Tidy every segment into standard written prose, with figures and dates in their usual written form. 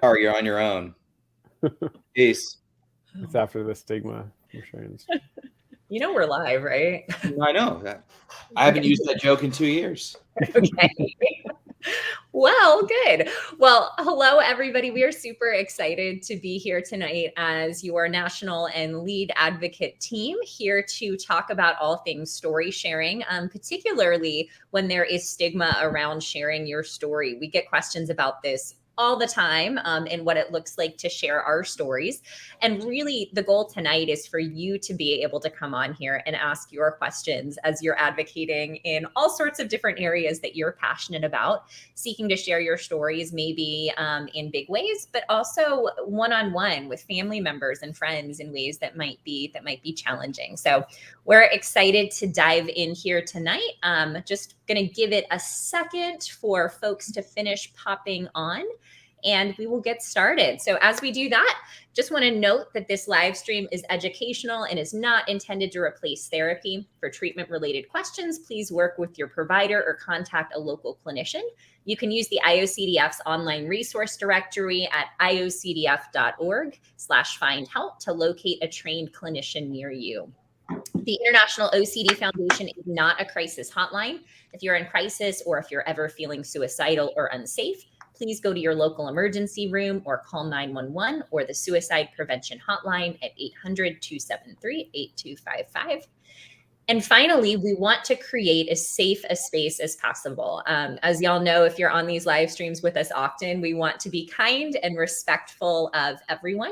Or you're on your own. Peace. It's after the stigma. I'm sharing this. You know we're live, right? I know. I haven't used that joke in 2 years. Okay. Well, good. Well, hello, everybody. We are super excited to be here tonight as your national and lead advocate team here to talk about all things story sharing, particularly when there is stigma around sharing your story. We get questions about this all the time and what it looks like to share our stories. And really, the goal tonight is for you to be able to come on here and ask your questions as you're advocating in all sorts of different areas that you're passionate about, seeking to share your stories, maybe in big ways, but also one-on-one with family members and friends in ways that might be challenging. So we're excited to dive in here tonight. Just going to give it a second for folks to finish popping on, and we will get started. So as we do that, just want to note that this live stream is educational and is not intended to replace therapy. For treatment-related questions, please work with your provider or contact a local clinician. You can use the IOCDF's online resource directory at iocdf.org/find help to locate a trained clinician near you. The International OCD Foundation is not a crisis hotline. If you're in crisis or if you're ever feeling suicidal or unsafe, please go to your local emergency room or call 911 or the suicide prevention hotline at 800-273-8255. And finally, we want to create as safe a space as possible. As y'all know, if you're on these live streams with us often, we want to be kind and respectful of everyone.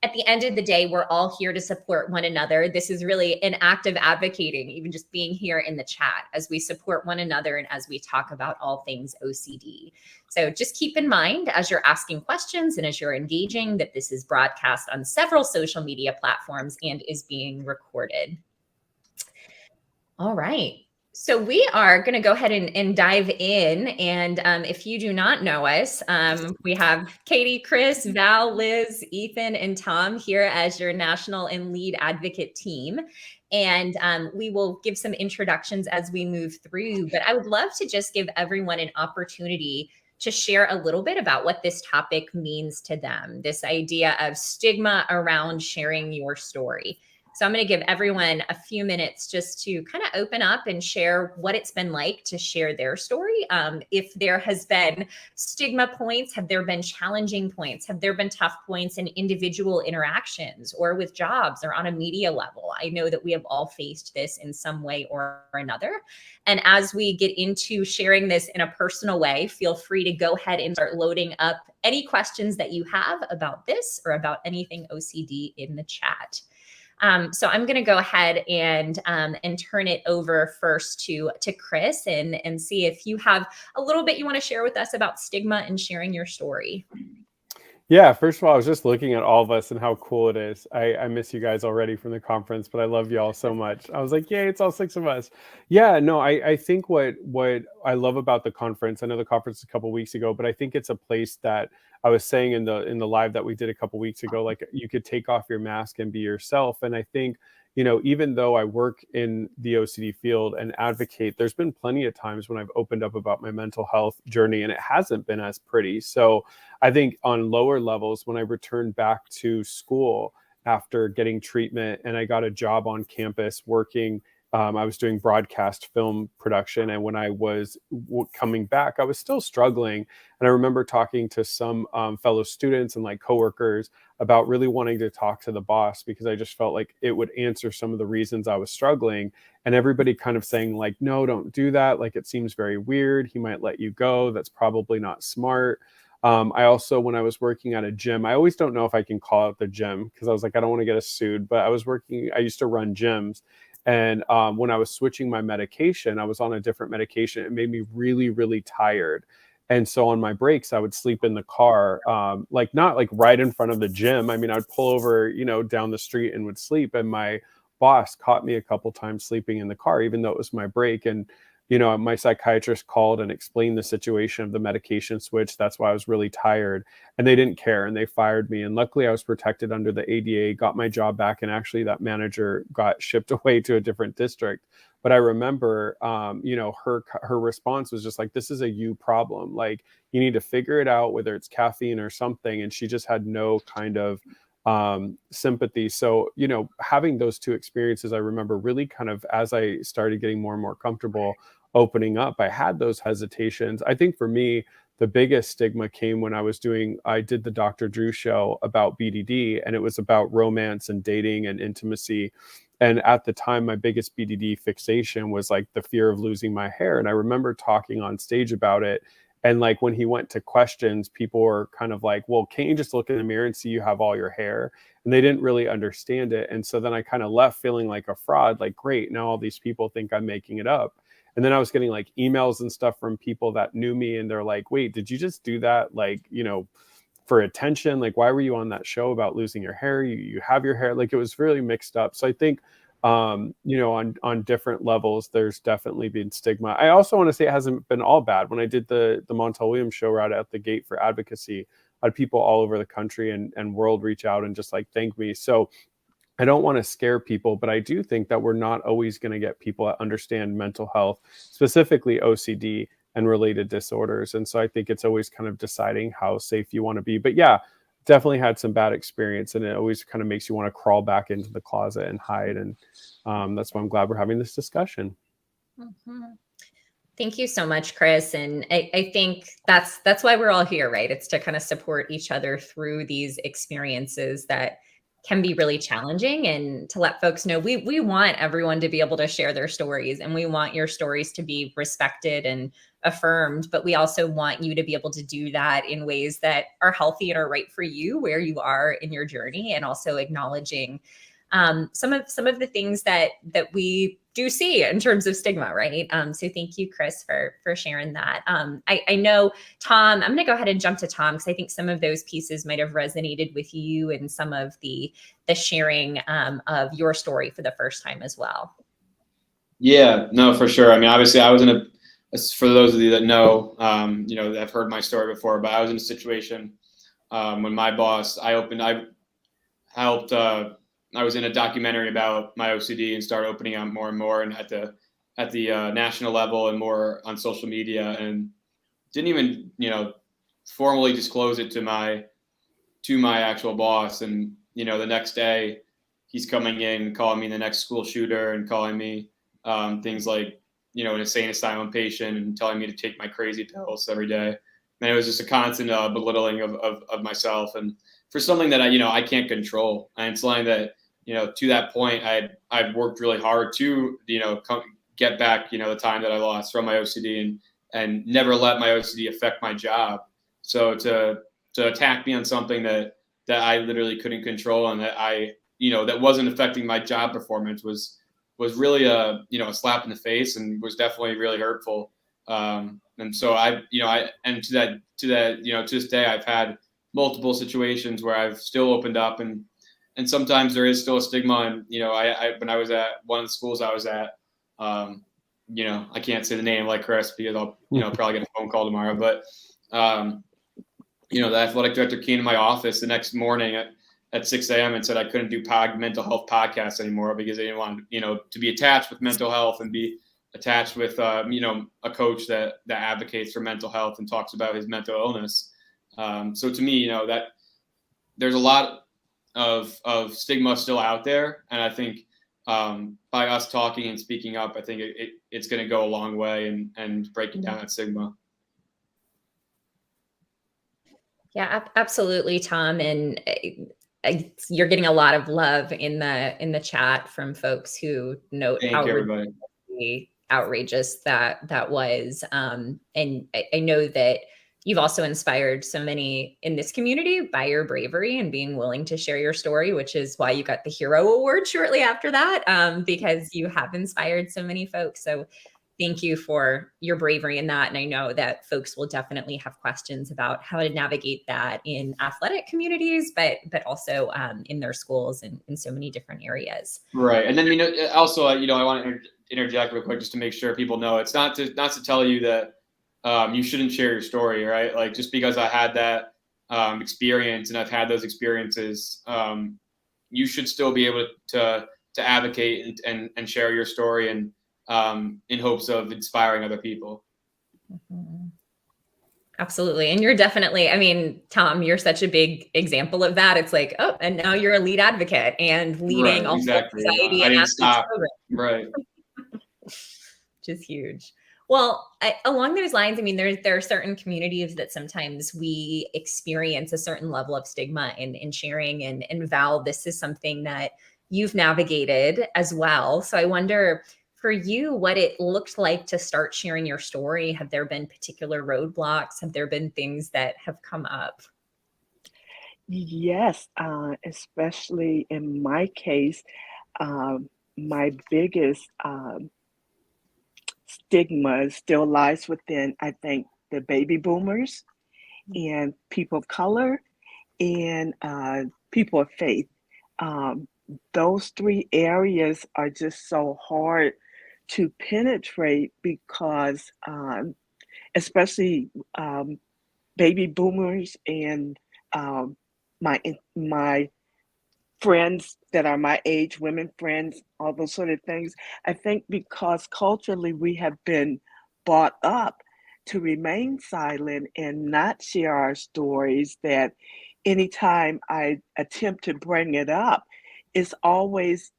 At the end of the day, we're all here to support one another. This is really an act of advocating, even just being here in the chat as we support one another and as we talk about all things OCD. So just keep in mind as you're asking questions and as you're engaging that this is broadcast on several social media platforms and is being recorded. All right. So we are going to go ahead and dive in. And if you do not know us, we have Katie, Chris, Val, Liz, Ethan, and Tom here as your national and lead advocate team. And we will give some introductions as we move through. But I would love to just give everyone an opportunity to share a little bit about what this topic means to them, this idea of stigma around sharing your story. So I'm going to give everyone a few minutes just to kind of open up and share what it's been like to share their story. If there has been stigma points, have there been challenging points? Have there been tough points in individual interactions or with jobs or on a media level? I know that we have all faced this in some way or another. And as we get into sharing this in a personal way, feel free to go ahead and start loading up any questions that you have about this or about anything OCD in the chat. So I'm going to go ahead and turn it over first to Chris and see if you have a little bit you want to share with us about stigma and sharing your story. Yeah, first of all, I was just looking at all of us and how cool it is. I miss you guys already from the conference, but I love you all so much. I was like, yay, it's all 6 of us. Yeah, no, I think what I love about the conference, I know the conference a couple of weeks ago, but I think it's a place that I was saying in the live that we did a couple of weeks ago, like you could take off your mask and be yourself. And I think, you know, even though I work in the OCD field and advocate, there's been plenty of times when I've opened up about my mental health journey and it hasn't been as pretty. So I think on lower levels, when I returned back to school after getting treatment and I got a job on campus working, I was doing broadcast film production. And when I was coming back, I was still struggling. And I remember talking to some fellow students and like coworkers about really wanting to talk to the boss because I just felt like it would answer some of the reasons I was struggling. And everybody kind of saying like, no, don't do that. Like, it seems very weird. He might let you go. That's probably not smart. I also, when I was working at a gym, I always don't know if I can call out the gym because I was like, I don't want to get us sued, but I used to run gyms. And when I was switching my medication, I was on a different medication. It made me really, really tired. And so on my breaks, I would sleep in the car, like not like right in front of the gym. I mean, I'd pull over, you know, down the street and would sleep. And my boss caught me a couple times sleeping in the car, even though it was my break. And my psychiatrist called and explained the situation of the medication switch. That's why I was really tired, and they didn't care and they fired me. And luckily I was protected under the ADA, got my job back. And actually that manager got shipped away to a different district. But I remember, her response was just like, this is a you problem. Like, you need to figure it out, whether it's caffeine or something. And she just had no kind of sympathy. So, having those two experiences, I remember really kind of, as I started getting more and more comfortable opening up, I had those hesitations. I think for me, the biggest stigma came when I did the Dr. Drew show about BDD, and it was about romance and dating and intimacy. And at the time, my biggest BDD fixation was like the fear of losing my hair. And I remember talking on stage about it. And like when he went to questions, people were kind of like, well, can't you just look in the mirror and see you have all your hair? And they didn't really understand it. And so then I kind of left feeling like a fraud, like, great, now all these people think I'm making it up. And then I was getting like emails and stuff from people that knew me, and they're like, wait, did you just do that? Like, for attention? Like, why were you on that show about losing your hair? You have your hair. Like, it was really mixed up. So I think, on different levels, there's definitely been stigma. I also want to say it hasn't been all bad. When I did the Montel Williams show right at the gate for advocacy, I had people all over the country and world reach out and just like thank me. So I don't want to scare people, but I do think that we're not always going to get people that understand mental health, specifically OCD and related disorders. And so I think it's always kind of deciding how safe you want to be. But yeah, definitely had some bad experience, and it always kind of makes you want to crawl back into the closet and hide. And that's why I'm glad we're having this discussion. Mm-hmm. Thank you so much, Chris. And I think that's why we're all here, right? It's to kind of support each other through these experiences that can be really challenging, and to let folks know we want everyone to be able to share their stories, and we want your stories to be respected and affirmed, but we also want you to be able to do that in ways that are healthy and are right for you where you are in your journey, and also acknowledging some of the things that we do see in terms of stigma, right? So thank you, Chris, for sharing that. I know, Tom, I'm going to go ahead and jump to Tom, because I think some of those pieces might have resonated with you, and some of the sharing of your story for the first time as well. Yeah, no, for sure. I mean, obviously, I was for those of you that know, that have heard my story before, but I was in a situation when my boss, I was in a documentary about my OCD and started opening up more and more, and at the national level and more on social media, and didn't even formally disclose it to my actual boss. And the next day he's coming in, calling me the next school shooter, and calling me things like an insane asylum patient, and telling me to take my crazy pills every day. And it was just a constant belittling of myself, and for something that I can't control. And it's something that to that point, I'd worked really hard to, get back, the time that I lost from my OCD, and never let my OCD affect my job. So to attack me on something that I literally couldn't control, and that that wasn't affecting my job performance was really a slap in the face, and was definitely really hurtful. And so to this day, I've had multiple situations where I've still opened up, and sometimes there is still a stigma. And, when I was at one of the schools I was at, I can't say the name like Chris, because I'll, probably get a phone call tomorrow. But, the athletic director came to my office the next morning at 6 a.m. and said I couldn't do mental health podcasts anymore, because they didn't want, to be attached with mental health and be attached with, a coach that advocates for mental health and talks about his mental illness. So to me, that there's a lot of stigma still out there, and I think by us talking and speaking up, I think it's going to go a long way and breaking down that stigma. Yeah, absolutely, Tom. And you're getting a lot of love in the chat from folks who note how outrageous that was. And I know that you've also inspired so many in this community by your bravery and being willing to share your story, which is why you got the Hero Award shortly after that, because you have inspired so many folks. So thank you for your bravery in that. And I know that folks will definitely have questions about how to navigate that in athletic communities, but also in their schools and in so many different areas. Right. And then, also, I want to interject real quick just to make sure people know it's not to tell you that you shouldn't share your story, right? Like, just because I had that experience and I've had those experiences, you should still be able to advocate and share your story, and in hopes of inspiring other people. Mm-hmm. Absolutely. And you're definitely, I mean, Tom, you're such a big example of that. It's like, oh, and now you're a lead advocate and leading Right, exactly. anxiety I and didn't athletes stop. program. Right. Which is huge. Well, along those lines, I mean, there are certain communities that sometimes we experience a certain level of stigma in sharing. And Val, this is something that you've navigated as well. So I wonder for you, what it looked like to start sharing your story. Have there been particular roadblocks? Have there been things that have come up? Yes, especially in my case, my biggest stigma still lies within, I think, the baby boomers and people of color and people of faith. Um, those three areas are just so hard to penetrate because, especially baby boomers and um, my friends that are my age, women friends, all those sort of things. I think because culturally we have been brought up to remain silent and not share our stories, that anytime I attempt to bring it up, it's always,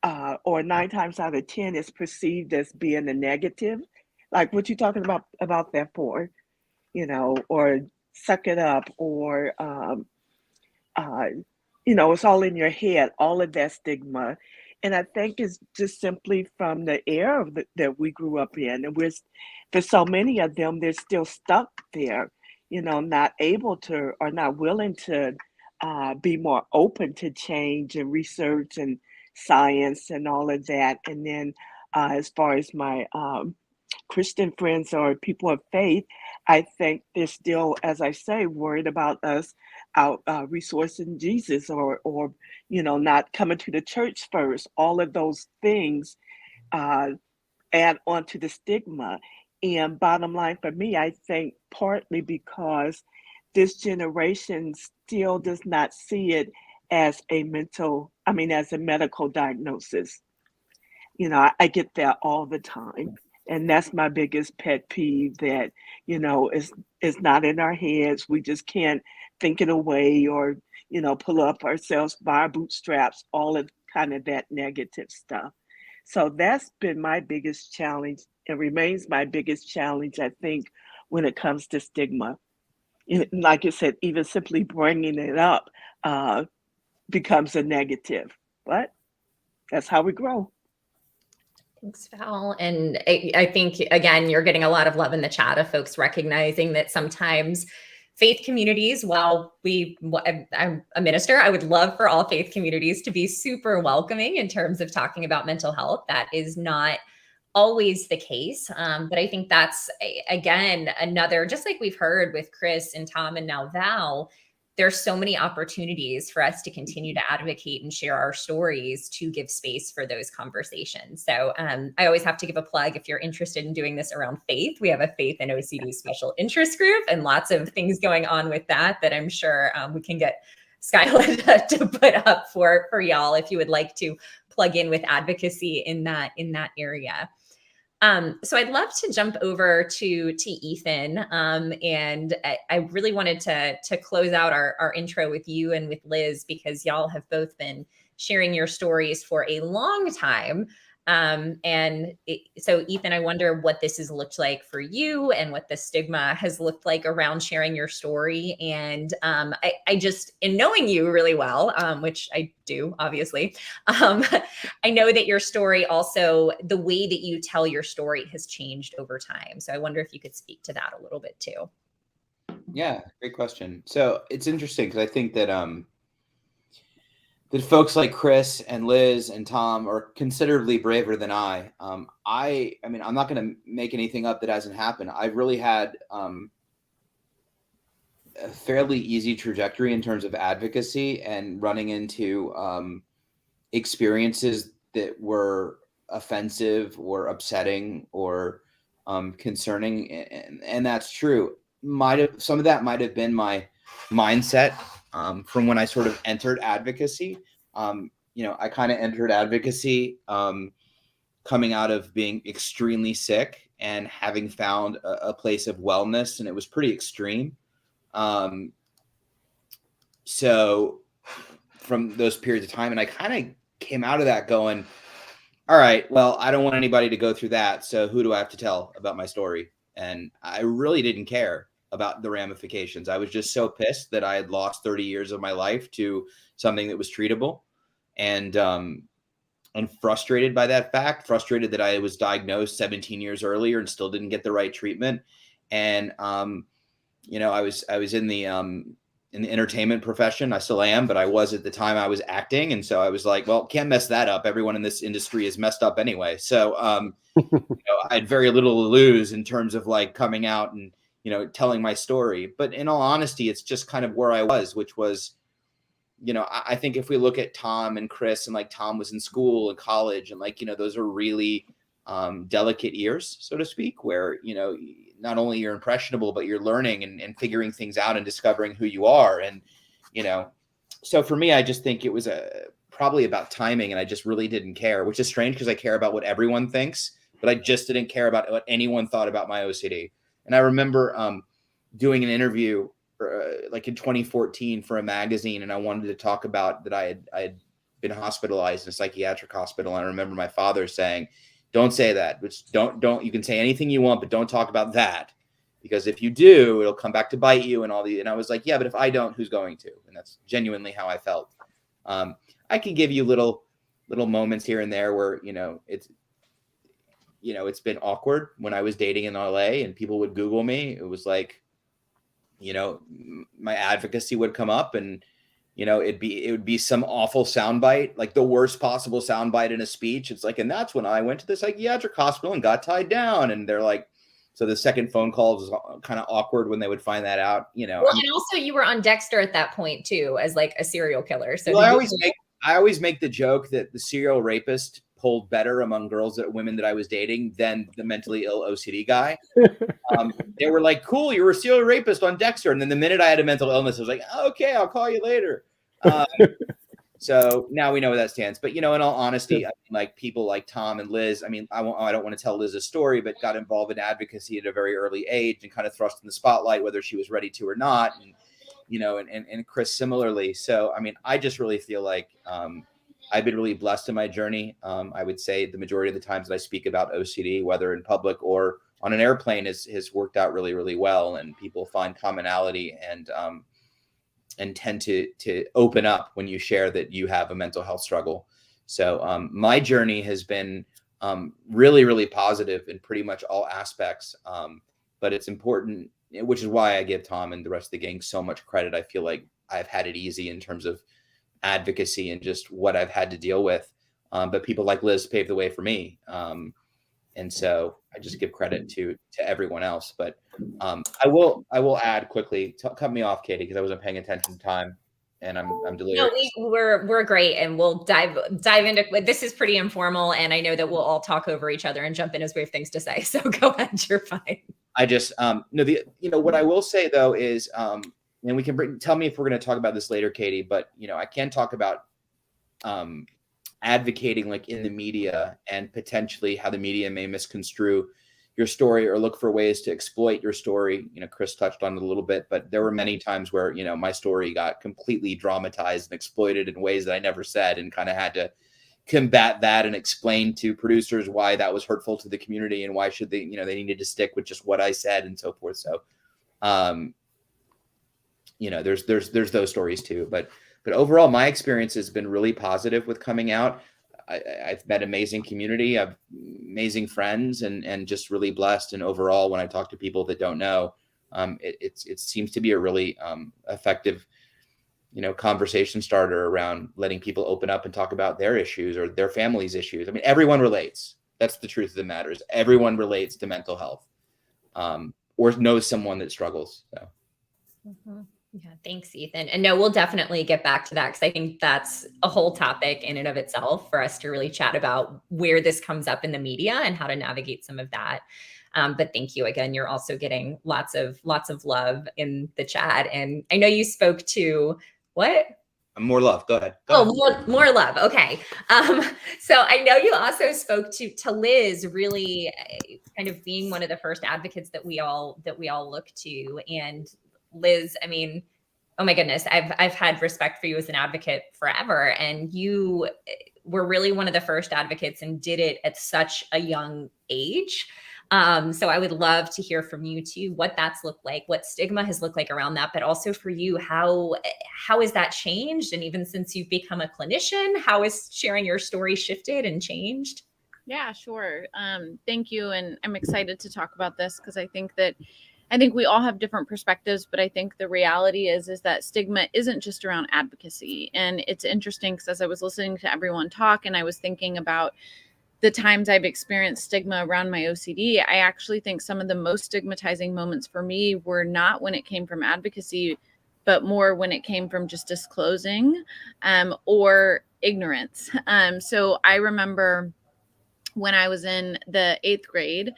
or 9 times out of 10, it's perceived as being a negative. Like, what you talking about that for? Or suck it up, or uh, it's all in your head, all of that stigma. And I think it's just simply from the era that we grew up in. And for so many of them, they're still stuck there, not able to or not willing to be more open to change and research and science and all of that. And then as far as my Christian friends or people of faith, I think they're still, as I say, worried about us out resourcing Jesus, or not coming to the church first. All of those things uh, add on to the stigma. And bottom line for me, I think partly because this generation still does not see it as as a medical diagnosis. I get that all the time. And that's my biggest pet peeve, that, is not in our heads. We just can't think it away, or, pull up ourselves by our bootstraps, all of kind of that negative stuff. So that's been my biggest challenge, and remains my biggest challenge, I think, when it comes to stigma. Like you said, even simply bringing it up becomes a negative. But that's how we grow. Thanks, Val. And I think, again, you're getting a lot of love in the chat of folks recognizing that sometimes faith communities, while I'm a minister, I would love for all faith communities to be super welcoming in terms of talking about mental health. That is not always the case. But I think that's, again, another, just like we've heard with Chris and Tom and now Val, there's so many opportunities for us to continue to advocate and share our stories to give space for those conversations. So I always have to give a plug if you're interested in doing this around faith. We have a faith and OCD special interest group, and lots of things going on with that I'm sure we can get Skylar to put up for y'all if you would like to plug in with advocacy in that area. So I'd love to jump over to Ethan, and I really wanted to close out our intro with you and with Liz, because y'all have both been sharing your stories for a long time. So Ethan, I wonder what this has looked like for you and what the stigma has looked like around sharing your story. And I just, in knowing you really well, which I do, obviously, I know that your story also, the way that you tell your story has changed over time. So I wonder if you could speak to that a little bit too. Yeah, great question. So it's interesting because I think that that folks like Chris and Liz and Tom are considerably braver than I. I mean, I'm not going to make anything up that hasn't happened. I've really had a fairly easy trajectory in terms of advocacy and running into experiences that were offensive or upsetting or concerning, and that's true. Some of that might have been my mindset from when I sort of entered advocacy. I kind of entered advocacy coming out of being extremely sick and having found a place of wellness, and it was pretty extreme. So from those periods of time, and I kind of came out of that going, all right, well, I don't want anybody to go through that. So who do I have to tell about my story? And I really didn't care about the ramifications. I was just so pissed that I had lost 30 years of my life to something that was treatable, and frustrated by that fact, frustrated that I was diagnosed 17 years earlier and still didn't get the right treatment. And, I was in the entertainment profession. I still am, but I was at the time I was acting. And so I was like, well, can't mess that up. Everyone in this industry is messed up anyway. So, I had very little to lose in terms of like coming out and, telling my story. But in all honesty, it's just kind of where I was, which was, I think if we look at Tom and Chris, and like Tom was in school and college, and like, those are really delicate years, so to speak, where, not only you're impressionable, but you're learning and figuring things out and discovering who you are. And, so for me, I just think it was probably about timing, and I just really didn't care, which is strange because I care about what everyone thinks, but I just didn't care about what anyone thought about my OCD. And I remember doing an interview like in 2014 for a magazine, and I wanted to talk about that I had been hospitalized in a psychiatric hospital. And I remember my father saying, don't say that. Which don't, you can say anything you want, but don't talk about that, because if you do, it'll come back to bite you and all the, and I was like, yeah, but if I don't, who's going to? And that's genuinely how I felt. I can give you little moments here and there where, it's been awkward when I was dating in LA and people would Google me. It was like, my advocacy would come up, and, it would be some awful soundbite, like the worst possible soundbite in a speech. It's like, and that's when I went to the psychiatric hospital and got tied down. And they're like, so the second phone call was kind of awkward when they would find that out, Well, and also you were on Dexter at that point too, as like a serial killer. So well, I always make the joke that the serial rapist pulled better among women that I was dating than the mentally ill OCD guy. They were like, cool, you were a serial rapist on Dexter. And then the minute I had a mental illness, I was like, okay, I'll call you later. So now we know where that stands. But, in all honesty, like people like Tom and Liz, I don't want to tell Liz a story, but got involved in advocacy at a very early age and kind of thrust in the spotlight, whether she was ready to or not. And, and Chris similarly. So, I just really feel like I've been really blessed in my journey. I would say the majority of the times that I speak about OCD, whether in public or on an airplane, has worked out really, really well. And people find commonality and tend to open up when you share that you have a mental health struggle. So my journey has been really, really positive in pretty much all aspects. But it's important, which is why I give Tom and the rest of the gang so much credit. I feel like I've had it easy in terms of advocacy and just what I've had to deal with. But people like Liz paved the way for me. And so I just give credit to everyone else. But I will add quickly, cut me off, Katie, because I wasn't paying attention to time, and I'm delirious. No, we're great, and we'll dive into this. Is pretty informal, and I know that we'll all talk over each other and jump in as we have things to say. So go ahead, you're fine. I just what I will say though is and we can tell me if we're going to talk about this later, Katie, but I can talk about advocating like in the media and potentially how the media may misconstrue your story or look for ways to exploit your story. Chris touched on it a little bit, but there were many times where, my story got completely dramatized and exploited in ways that I never said, and kind of had to combat that and explain to producers why that was hurtful to the community and why should they, they needed to stick with just what I said and so forth. So, there's those stories too, but overall, my experience has been really positive with coming out. I've met amazing community, I've amazing friends, and just really blessed. And overall, when I talk to people that don't know, it seems to be a really effective conversation starter around letting people open up and talk about their issues or their family's issues. I mean, everyone relates. That's the truth of the matter, is everyone relates to mental health, or knows someone that struggles. So. Yeah, thanks, Ethan. And no, we'll definitely get back to that, because I think that's a whole topic in and of itself for us to really chat about where this comes up in the media and how to navigate some of that. But thank you again. You're also getting lots of love in the chat. And I know you spoke to what? More love. Go ahead. Go ahead. More love. Okay. So I know you also spoke to Liz, really kind of being one of the first advocates that we all look to. And Liz, I mean, oh my goodness, I've had respect for you as an advocate forever. And you were really one of the first advocates and did it at such a young age. So I would love to hear from you too, what that's looked like, what Stigma has looked like around that, but also for you, how has that changed? And even since you've become a clinician, how has sharing your story shifted and changed? Yeah, sure. Thank you. And I'm excited to talk about this, because I think we all have different perspectives, but I think the reality is that stigma isn't just around advocacy. And it's interesting, because as I was listening to everyone talk and I was thinking about the times I've experienced stigma around my OCD, I actually think some of the most stigmatizing moments for me were not when it came from advocacy, but more when it came from just disclosing or ignorance. So I remember when I was in the 8th grade,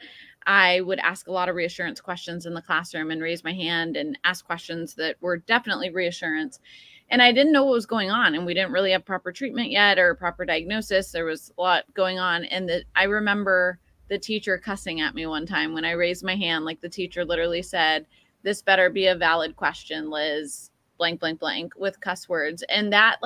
I would ask a lot of reassurance questions in the classroom and raise my hand and ask questions that were definitely reassurance. And I didn't know what was going on, and we didn't really have proper treatment yet or proper diagnosis. There was a lot going on. And I remember the teacher cussing at me one time when I raised my hand. Like, the teacher literally said, "This better be a valid question, Liz, blank, blank, blank," with cuss words. And that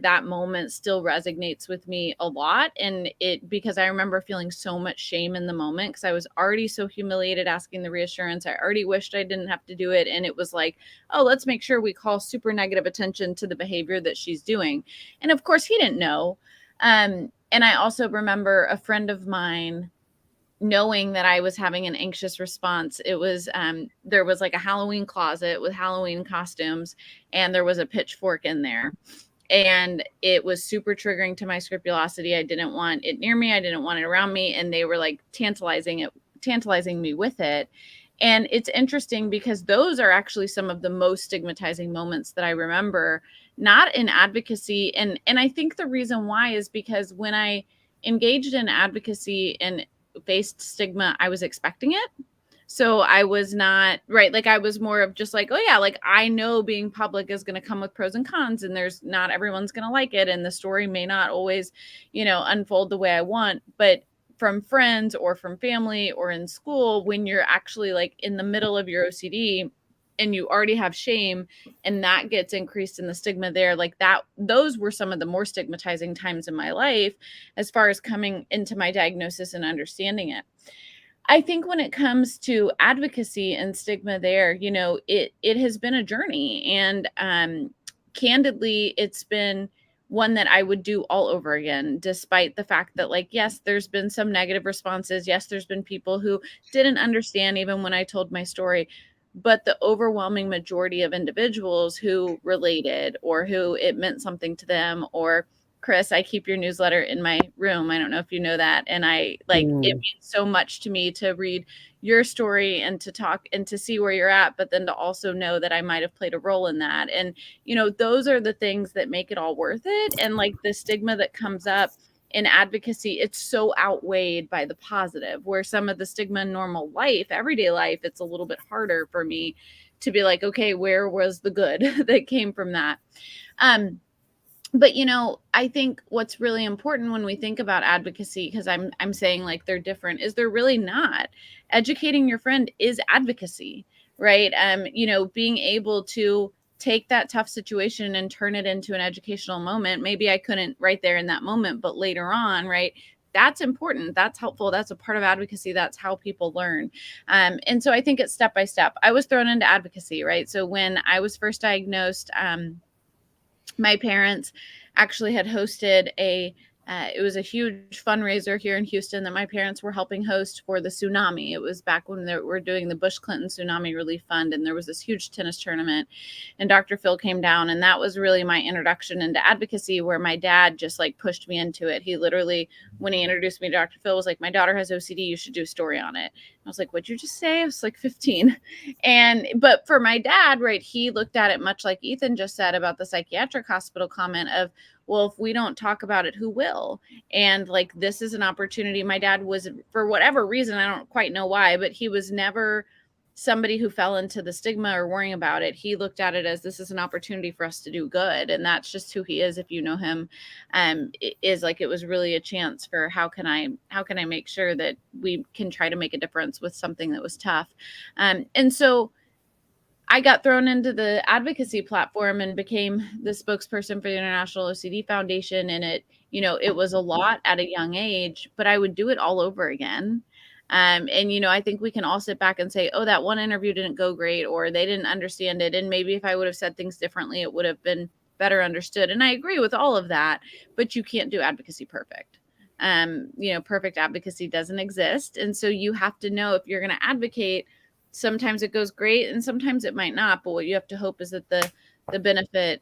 that moment still resonates with me a lot. And because I remember feeling so much shame in the moment, because I was already so humiliated asking the reassurance. I already wished I didn't have to do it. And it was like, oh, let's make sure we call super negative attention to the behavior that she's doing. And of course he didn't know. And I also remember a friend of mine knowing that I was having an anxious response. It was, there was like a Halloween closet with Halloween costumes, and there was a pitchfork in there. And it was super triggering to my scrupulosity. I didn't want it near me. I didn't want it around me. And they were like tantalizing me with it. And it's interesting, because those are actually some of the most stigmatizing moments that I remember, not in advocacy. And I think the reason why is because when I engaged in advocacy and faced stigma, I was expecting it. So I was not, right, like I was more of just like, oh yeah, like I know being public is going to come with pros and cons, and there's not everyone's going to like it, and the story may not always, unfold the way I want. But from friends or from family or in school, when you're actually like in the middle of your OCD and you already have shame, and that gets increased in the stigma there, like that, those were some of the more stigmatizing times in my life as far as coming into my diagnosis and understanding it. I think when it comes to advocacy and stigma there, it has been a journey, and candidly, it's been one that I would do all over again, despite the fact that, like, yes, there's been some negative responses. Yes, there's been people who didn't understand even when I told my story, but the overwhelming majority of individuals who related or who it meant something to them, or Chris, I keep your newsletter in my room. I don't know if you know that. And it means so much to me to read your story and to talk and to see where you're at, but then to also know that I might have played a role in that. And, those are the things that make it all worth it. And like the stigma that comes up in advocacy, it's so outweighed by the positive, where some of the stigma in normal life, everyday life, it's a little bit harder for me to be like, okay, where was the good that came from that? But, I think what's really important when we think about advocacy, because I'm saying like they're different, is they're really not. Educating your friend is advocacy, right? Being able to take that tough situation and turn it into an educational moment. Maybe I couldn't right there in that moment, but later on, right? That's important. That's helpful. That's a part of advocacy. That's how people learn. And so I think it's step by step. I was thrown into advocacy, right? So when I was first diagnosed, my parents actually had hosted a it was a huge fundraiser here in Houston that my parents were helping host for the tsunami. It was back when they were doing the Bush Clinton Tsunami Relief Fund, and there was this huge tennis tournament, and Dr. Phil came down, and that was really my introduction into advocacy, where my dad just like pushed me into it. He literally, when he introduced me to Dr. Phil, was like, my daughter has OCD, you should do a story on it. I was like, what'd you just say? I was like 15. But for my dad, right, he looked at it much like Ethan just said about the psychiatric hospital comment of, well, if we don't talk about it, who will? And like, this is an opportunity. My dad was, for whatever reason, I don't quite know why, but he was never somebody who fell into the stigma or worrying about it. He looked at it as, this is an opportunity for us to do good. And that's just who he is. If you know him, is like, it was really a chance for how can I make sure that we can try to make a difference with something that was tough. And so I got thrown into the advocacy platform and became the spokesperson for the International OCD Foundation. And it was a lot at a young age, but I would do it all over again. I think we can all sit back and say, oh, that one interview didn't go great, or they didn't understand it. And maybe if I would have said things differently, it would have been better understood. And I agree with all of that, but you can't do advocacy perfect. Perfect advocacy doesn't exist. And so you have to know, if you're going to advocate, sometimes it goes great and sometimes it might not. But what you have to hope is that the benefit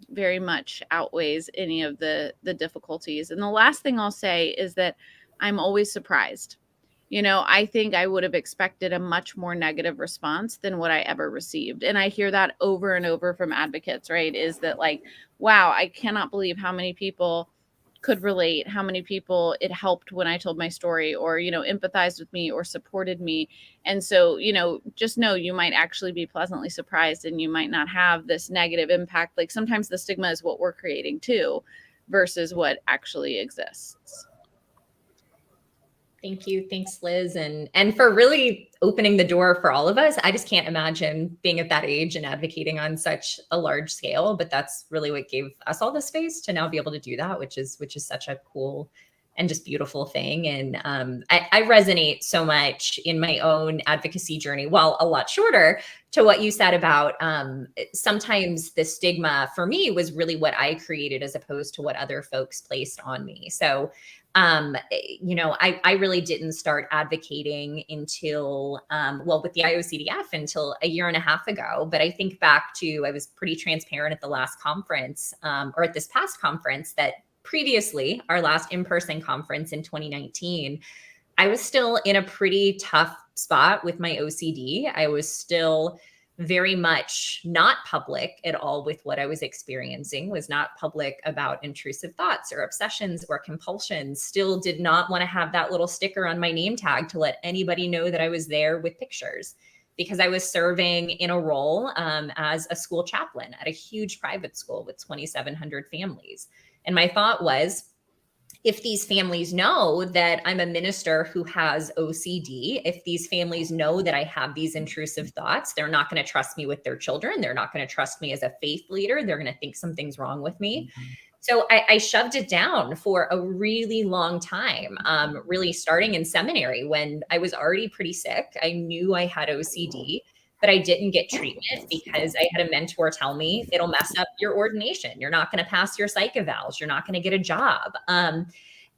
very much outweighs any of the difficulties. And the last thing I'll say is that I'm always surprised. I think I would have expected a much more negative response than what I ever received. And I hear that over and over from advocates, right? Is that like, wow, I cannot believe how many people could relate, how many people it helped when I told my story, or, empathized with me or supported me. And so, just know you might actually be pleasantly surprised, and you might not have this negative impact. Like, sometimes the stigma is what we're creating too, versus what actually exists. Thank you. Thanks, Liz. And for really opening the door for all of us. I just can't imagine being at that age and advocating on such a large scale, but that's really what gave us all the space to now be able to do that, which is such a cool and just beautiful thing. And I resonate so much in my own advocacy journey, while a lot shorter, to what you said about sometimes the stigma for me was really what I created as opposed to what other folks placed on me. So I really didn't start advocating until, with the IOCDF until a year and a half ago. But I think back to, I was pretty transparent at the last conference, or at this past conference, that previously, our last in-person conference in 2019, I was still in a pretty tough spot with my OCD. I was still very much not public at all with what I was experiencing, was not public about intrusive thoughts or obsessions or compulsions, still did not want to have that little sticker on my name tag to let anybody know that I was there with pictures, because I was serving in a role as a school chaplain at a huge private school with 2,700 families. And my thought was, if these families know that I'm a minister who has OCD, if these families know that I have these intrusive thoughts, they're not going to trust me with their children. They're not going to trust me as a faith leader. They're going to think something's wrong with me. So I shoved it down for a really long time, really starting in seminary when I was already pretty sick. I knew I had OCD, but I didn't get treatment because I had a mentor tell me, it'll mess up your ordination. You're not going to pass your psych evals. You're not going to get a job.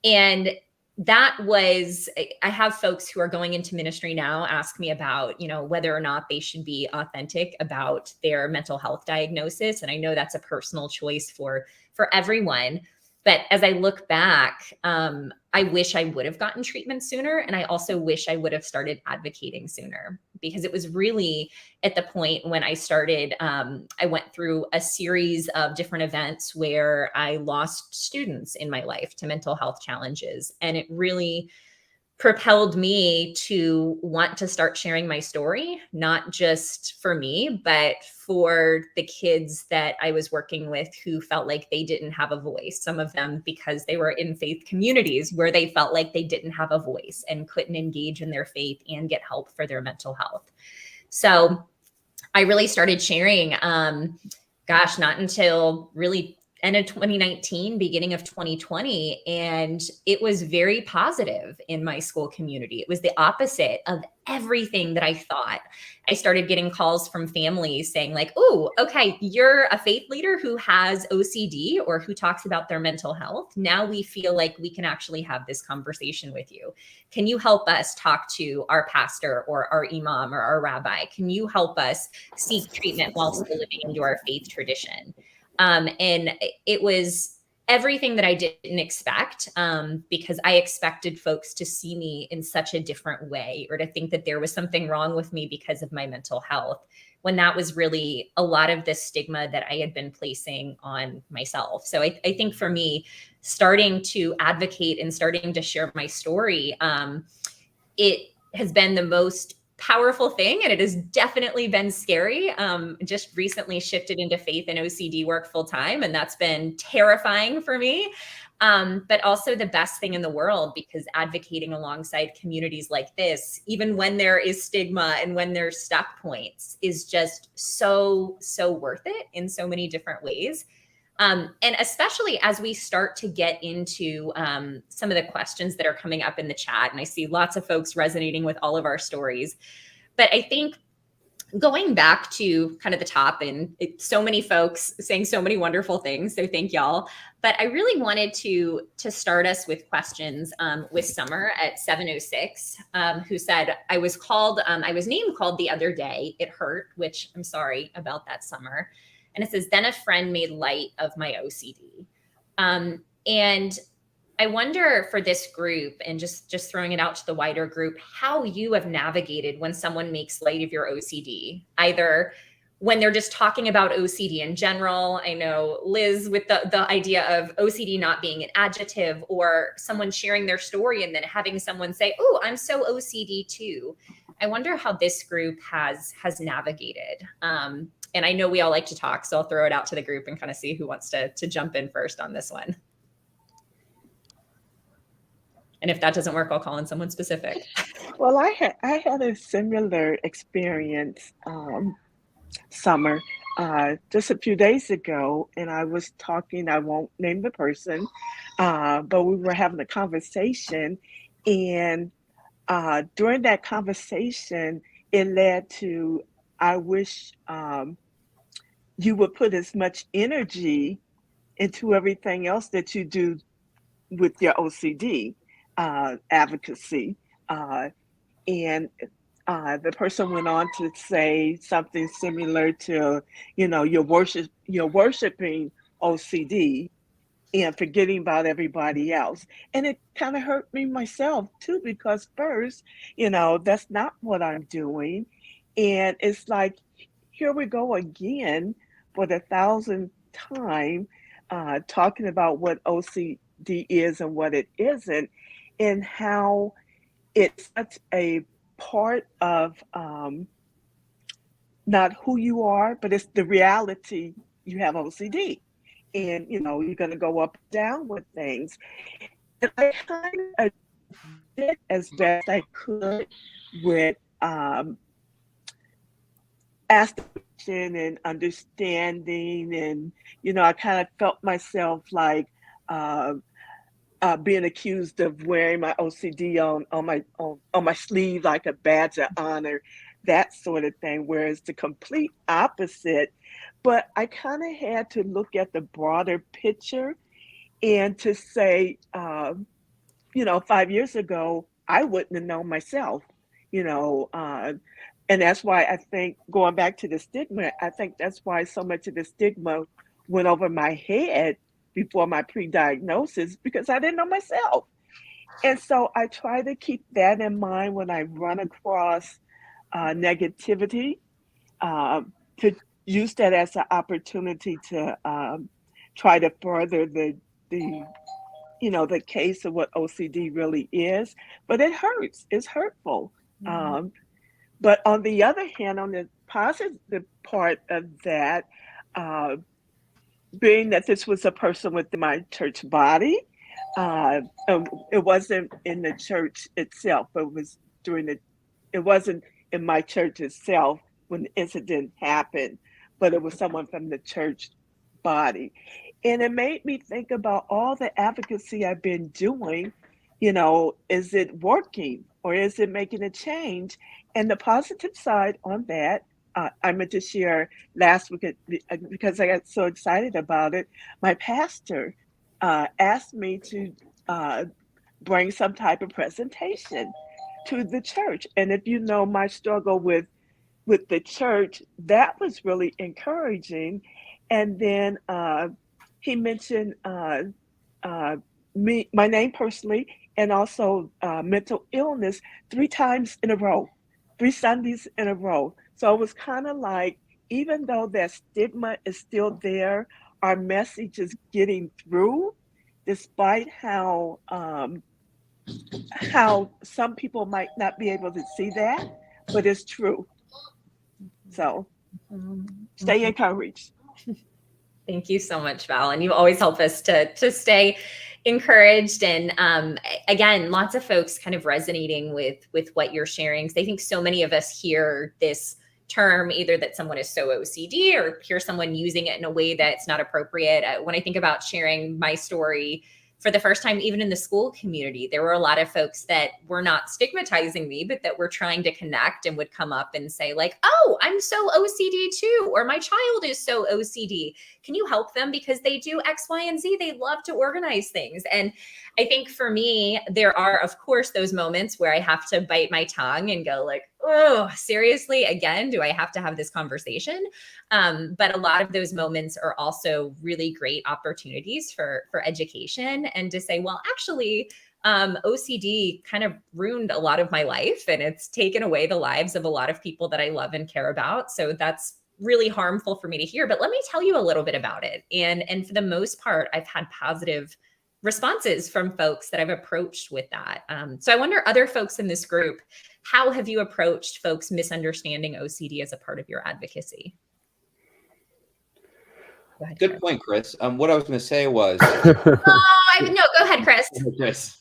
And that was, I have folks who are going into ministry now ask me about, whether or not they should be authentic about their mental health diagnosis. And I know that's a personal choice for everyone. But as I look back, I wish I would have gotten treatment sooner. And I also wish I would have started advocating sooner, because it was really at the point when I started, I went through a series of different events where I lost students in my life to mental health challenges. And it really propelled me to want to start sharing my story, not just for me, but for the kids that I was working with who felt like they didn't have a voice. Some of them because they were in faith communities where they felt like they didn't have a voice and couldn't engage in their faith and get help for their mental health. So I really started sharing, not until really end of 2019, beginning of 2020. And it was very positive in my school community. It was the opposite of everything that I thought. I started getting calls from families saying like, oh, okay, you're a faith leader who has OCD or who talks about their mental health. Now we feel like we can actually have this conversation with you. Can you help us talk to our pastor or our imam or our rabbi? Can you help us seek treatment while still living into our faith tradition? And it was everything that I didn't expect, because I expected folks to see me in such a different way or to think that there was something wrong with me because of my mental health, when that was really a lot of the stigma that I had been placing on myself. So I think for me, starting to advocate and starting to share my story, it has been the most powerful thing, and it has definitely been scary. Just recently shifted into faith and OCD work full time, and that's been terrifying for me. But also the best thing in the world, because advocating alongside communities like this, even when there is stigma and when there's stuck points, is just so worth it in so many different ways. And especially as we start to get into some of the questions that are coming up in the chat, and I see lots of folks resonating with all of our stories. But I think going back to kind of the top, and so many folks saying so many wonderful things, so thank y'all. But I really wanted to start us with questions with Summer at 706, who said, I was name called the other day. It hurt, which I'm sorry about that, Summer. And it says, then a friend made light of my OCD. And I wonder for this group, and just throwing it out to the wider group, how you have navigated when someone makes light of your OCD, either when they're just talking about OCD in general. I know Liz with the idea of OCD not being an adjective, or someone sharing their story and then having someone say, oh, I'm so OCD too. I wonder how this group has navigated. And I know we all like to talk, so I'll throw it out to the group and kind of see who wants to jump in first on this one. And if that doesn't work, I'll call in someone specific. Well, I had a similar experience, Summer, just a few days ago, and I was talking, I won't name the person, but we were having a conversation, and during that conversation, it led to, I wish you would put as much energy into everything else that you do with your OCD advocacy. And the person went on to say something similar to, you're worshiping OCD and forgetting about everybody else. And it kind of hurt me myself too, because first, that's not what I'm doing. And it's like, here we go again for the 1,000th time, talking about what OCD is and what it isn't, and how it's such a part of not who you are, but it's the reality. You have OCD, and you're going to go up and down with things. And I kind of did as best I could with asking and understanding, and I kind of felt myself like being accused of wearing my OCD on my sleeve like a badge of honor, that sort of thing, whereas the complete opposite. But I kind of had to look at the broader picture and to say, 5 years ago, I wouldn't have known myself, and that's why I think, going back to the stigma, I think that's why so much of the stigma went over my head before my pre-diagnosis, because I didn't know myself. And so I try to keep that in mind when I run across negativity, to use that as an opportunity to try to further the case of what OCD really is. But it hurts. It's hurtful. Mm-hmm. But on the other hand, on the positive part of that, being that this was a person within my church body, it wasn't in the church itself. It wasn't in my church itself when the incident happened, but it was someone from the church body. And it made me think about all the advocacy I've been doing. Is it working? or is it making a change? And the positive side on that, I meant to share last week because I got so excited about it. My pastor asked me to bring some type of presentation to the church. And if you know my struggle with the church, that was really encouraging. And then he mentioned my name personally, and also mental illness 3 times in a row, 3 Sundays in a row. So it was kind of like, even though that stigma is still there, our message is getting through, despite how some people might not be able to see that, but it's true. So stay encouraged. Thank you so much, Val. And you always help us to stay encouraged. And again, lots of folks kind of resonating with what you're sharing. So I think so many of us hear this term, either that someone is so OCD or hear someone using it in a way that's not appropriate. When I think about sharing my story for the first time, even in the school community, there were a lot of folks that were not stigmatizing me, but that were trying to connect and would come up and say like, oh, I'm so OCD too, or my child is so OCD. Can you help them? Because they do X, Y, and Z. They love to organize things. And I think for me, there are, of course, those moments where I have to bite my tongue and go like, oh, seriously, again, do I have to have this conversation? But a lot of those moments are also really great opportunities for education and to say, well, actually, OCD kind of ruined a lot of my life, and it's taken away the lives of a lot of people that I love and care about. So that's really harmful for me to hear. But let me tell you a little bit about it. And for the most part, I've had positive responses from folks that I've approached with that. So I wonder, other folks in this group, how have you approached folks misunderstanding OCD as a part of your advocacy? Go ahead, Good Chris. point, Chris. What I was going to say was, No, go ahead, Chris. Chris.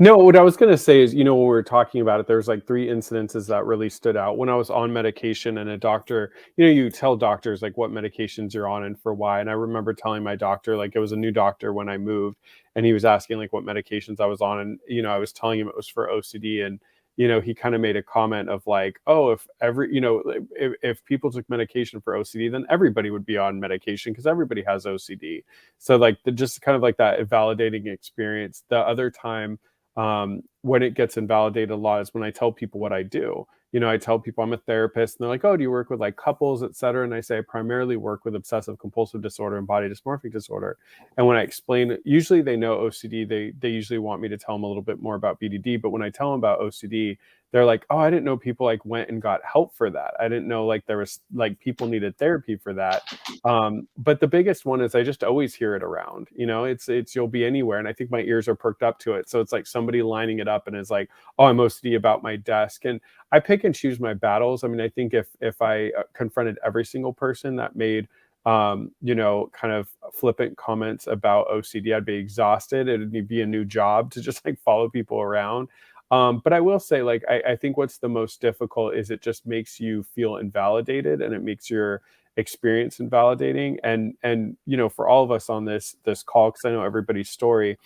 No, what I was going to say is, when we were talking about it, there's like 3 incidences that really stood out. When I was on medication and a doctor, you tell doctors like what medications you're on and for why. And I remember telling my doctor, like, it was a new doctor when I moved, and he was asking like what medications I was on. And, I was telling him it was for OCD. And, he kind of made a comment of like, oh, if people took medication for OCD, then everybody would be on medication because everybody has OCD. So like just kind of like that validating experience. The other time when it gets invalidated a lot is when I tell people what I do. I tell people I'm a therapist, and they're like, oh, do you work with like couples, et cetera? And I say I primarily work with obsessive compulsive disorder and body dysmorphic disorder. And when I explain, usually they know OCD, they usually want me to tell them a little bit more about BDD. But when I tell them about OCD, they're like, oh, I didn't know people like went and got help for that. I didn't know like there was like people needed therapy for that. But the biggest one is I just always hear it around. It's you'll be anywhere, and I think my ears are perked up to it. So it's like somebody lining it up and is like, oh, I'm OCD about my desk. And I pick and choose my battles. I mean, I think if I confronted every single person that made kind of flippant comments about OCD, I'd be exhausted. It'd be a new job to just like follow people around. But I will say, like, I think what's the most difficult is it just makes you feel invalidated, and it makes your experience invalidating. And for all of us on this call, because I know everybody's story,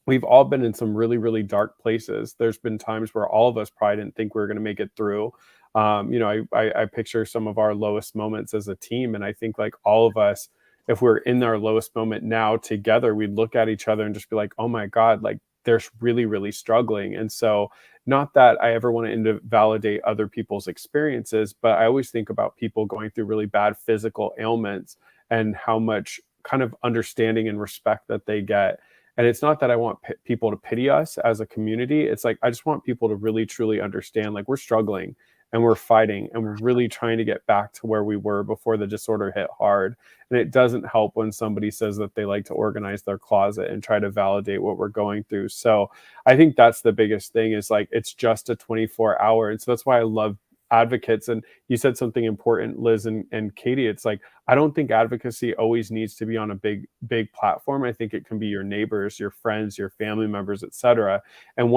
we've all been in some really, really dark places. There's been times where all of us probably didn't think we were going to make it through. I picture some of our lowest moments as a team, and I think like all of us, if we're in our lowest moment now together, we'd look at each other and just be like, oh my God, like they're really, really struggling. And so not that I ever want to invalidate other people's experiences, but I always think about people going through really bad physical ailments and how much kind of understanding and respect that they get. And it's not that I want people to pity us as a community. It's like, I just want people to really, truly understand, like, we're struggling and we're fighting and we're really trying to get back to where we were before the disorder hit hard. And it doesn't help when somebody says that they like to organize their closet and try to validate what we're going through. So I think that's the biggest thing, is like, it's just a 24-hour. And so that's why I love advocates. And you said something important, Liz and Katie. It's like, I don't think advocacy always needs to be on a big platform. I think it can be your neighbors, your friends, your family members, etc. And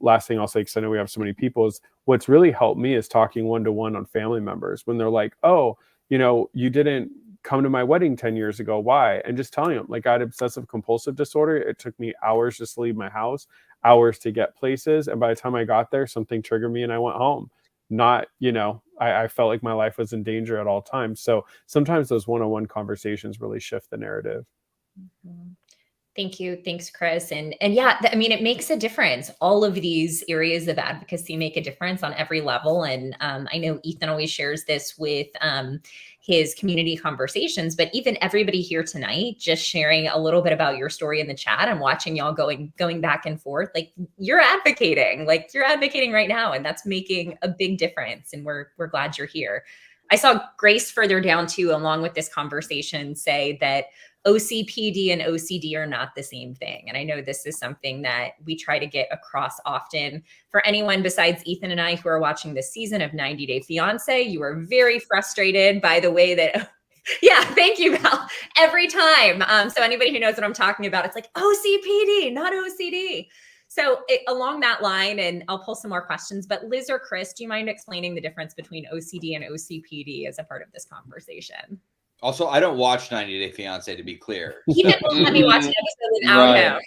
last thing I'll say, because I know we have so many people, is what's really helped me is talking one-to-one on family members when they're like, oh, you didn't come to my wedding 10 years ago. Why? And just telling them, like, I had obsessive compulsive disorder. It took me hours just to leave my house. hours to get places. And by the time I got there, something triggered me and I went home. Not, I felt like my life was in danger at all times. So sometimes those one-on-one conversations really shift the narrative. Mm-hmm. Thank you. Thanks, Chris. And yeah, I mean, it makes a difference. All of these areas of advocacy make a difference on every level. And I know Ethan always shares this with his community conversations, but even everybody here tonight, just sharing a little bit about your story in the chat and watching y'all going back and forth, like you're advocating right now, and that's making a big difference. And we're glad you're here. I saw Grace further down too, along with this conversation, say that OCPD and OCD are not the same thing. And I know this is something that we try to get across often. For anyone besides Ethan and I who are watching this season of 90 Day Fiance, you are very frustrated by the way that, yeah, thank you, Val, every time. So anybody who knows what I'm talking about, it's like OCPD, not OCD. So along that line, and I'll pull some more questions, but Liz or Chris, do you mind explaining the difference between OCD and OCPD as a part of this conversation? Also, I don't watch 90 Day Fiance, to be clear. Even let me watch an episode without him.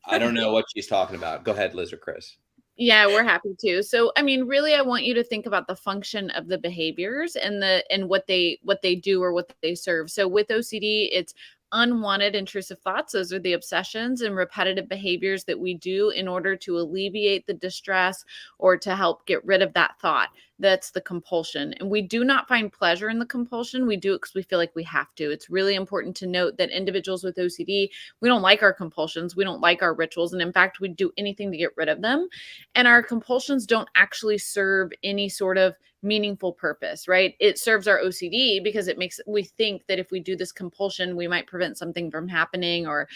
I don't know what she's talking about. Go ahead, Liz or Chris. Yeah, we're happy to. So, I mean, really, I want you to think about the function of the behaviors and what they do or what they serve. So with OCD, it's unwanted intrusive thoughts. Those are the obsessions and repetitive behaviors that we do in order to alleviate the distress or to help get rid of that thought. That's the compulsion. And we do not find pleasure in the compulsion. We do it because we feel like we have to. It's really important to note that individuals with OCD, we don't like our compulsions. We don't like our rituals. And in fact, we do anything to get rid of them. And our compulsions don't actually serve any sort of meaningful purpose, right? It serves our OCD because we think that if we do this compulsion, we might prevent something from happening or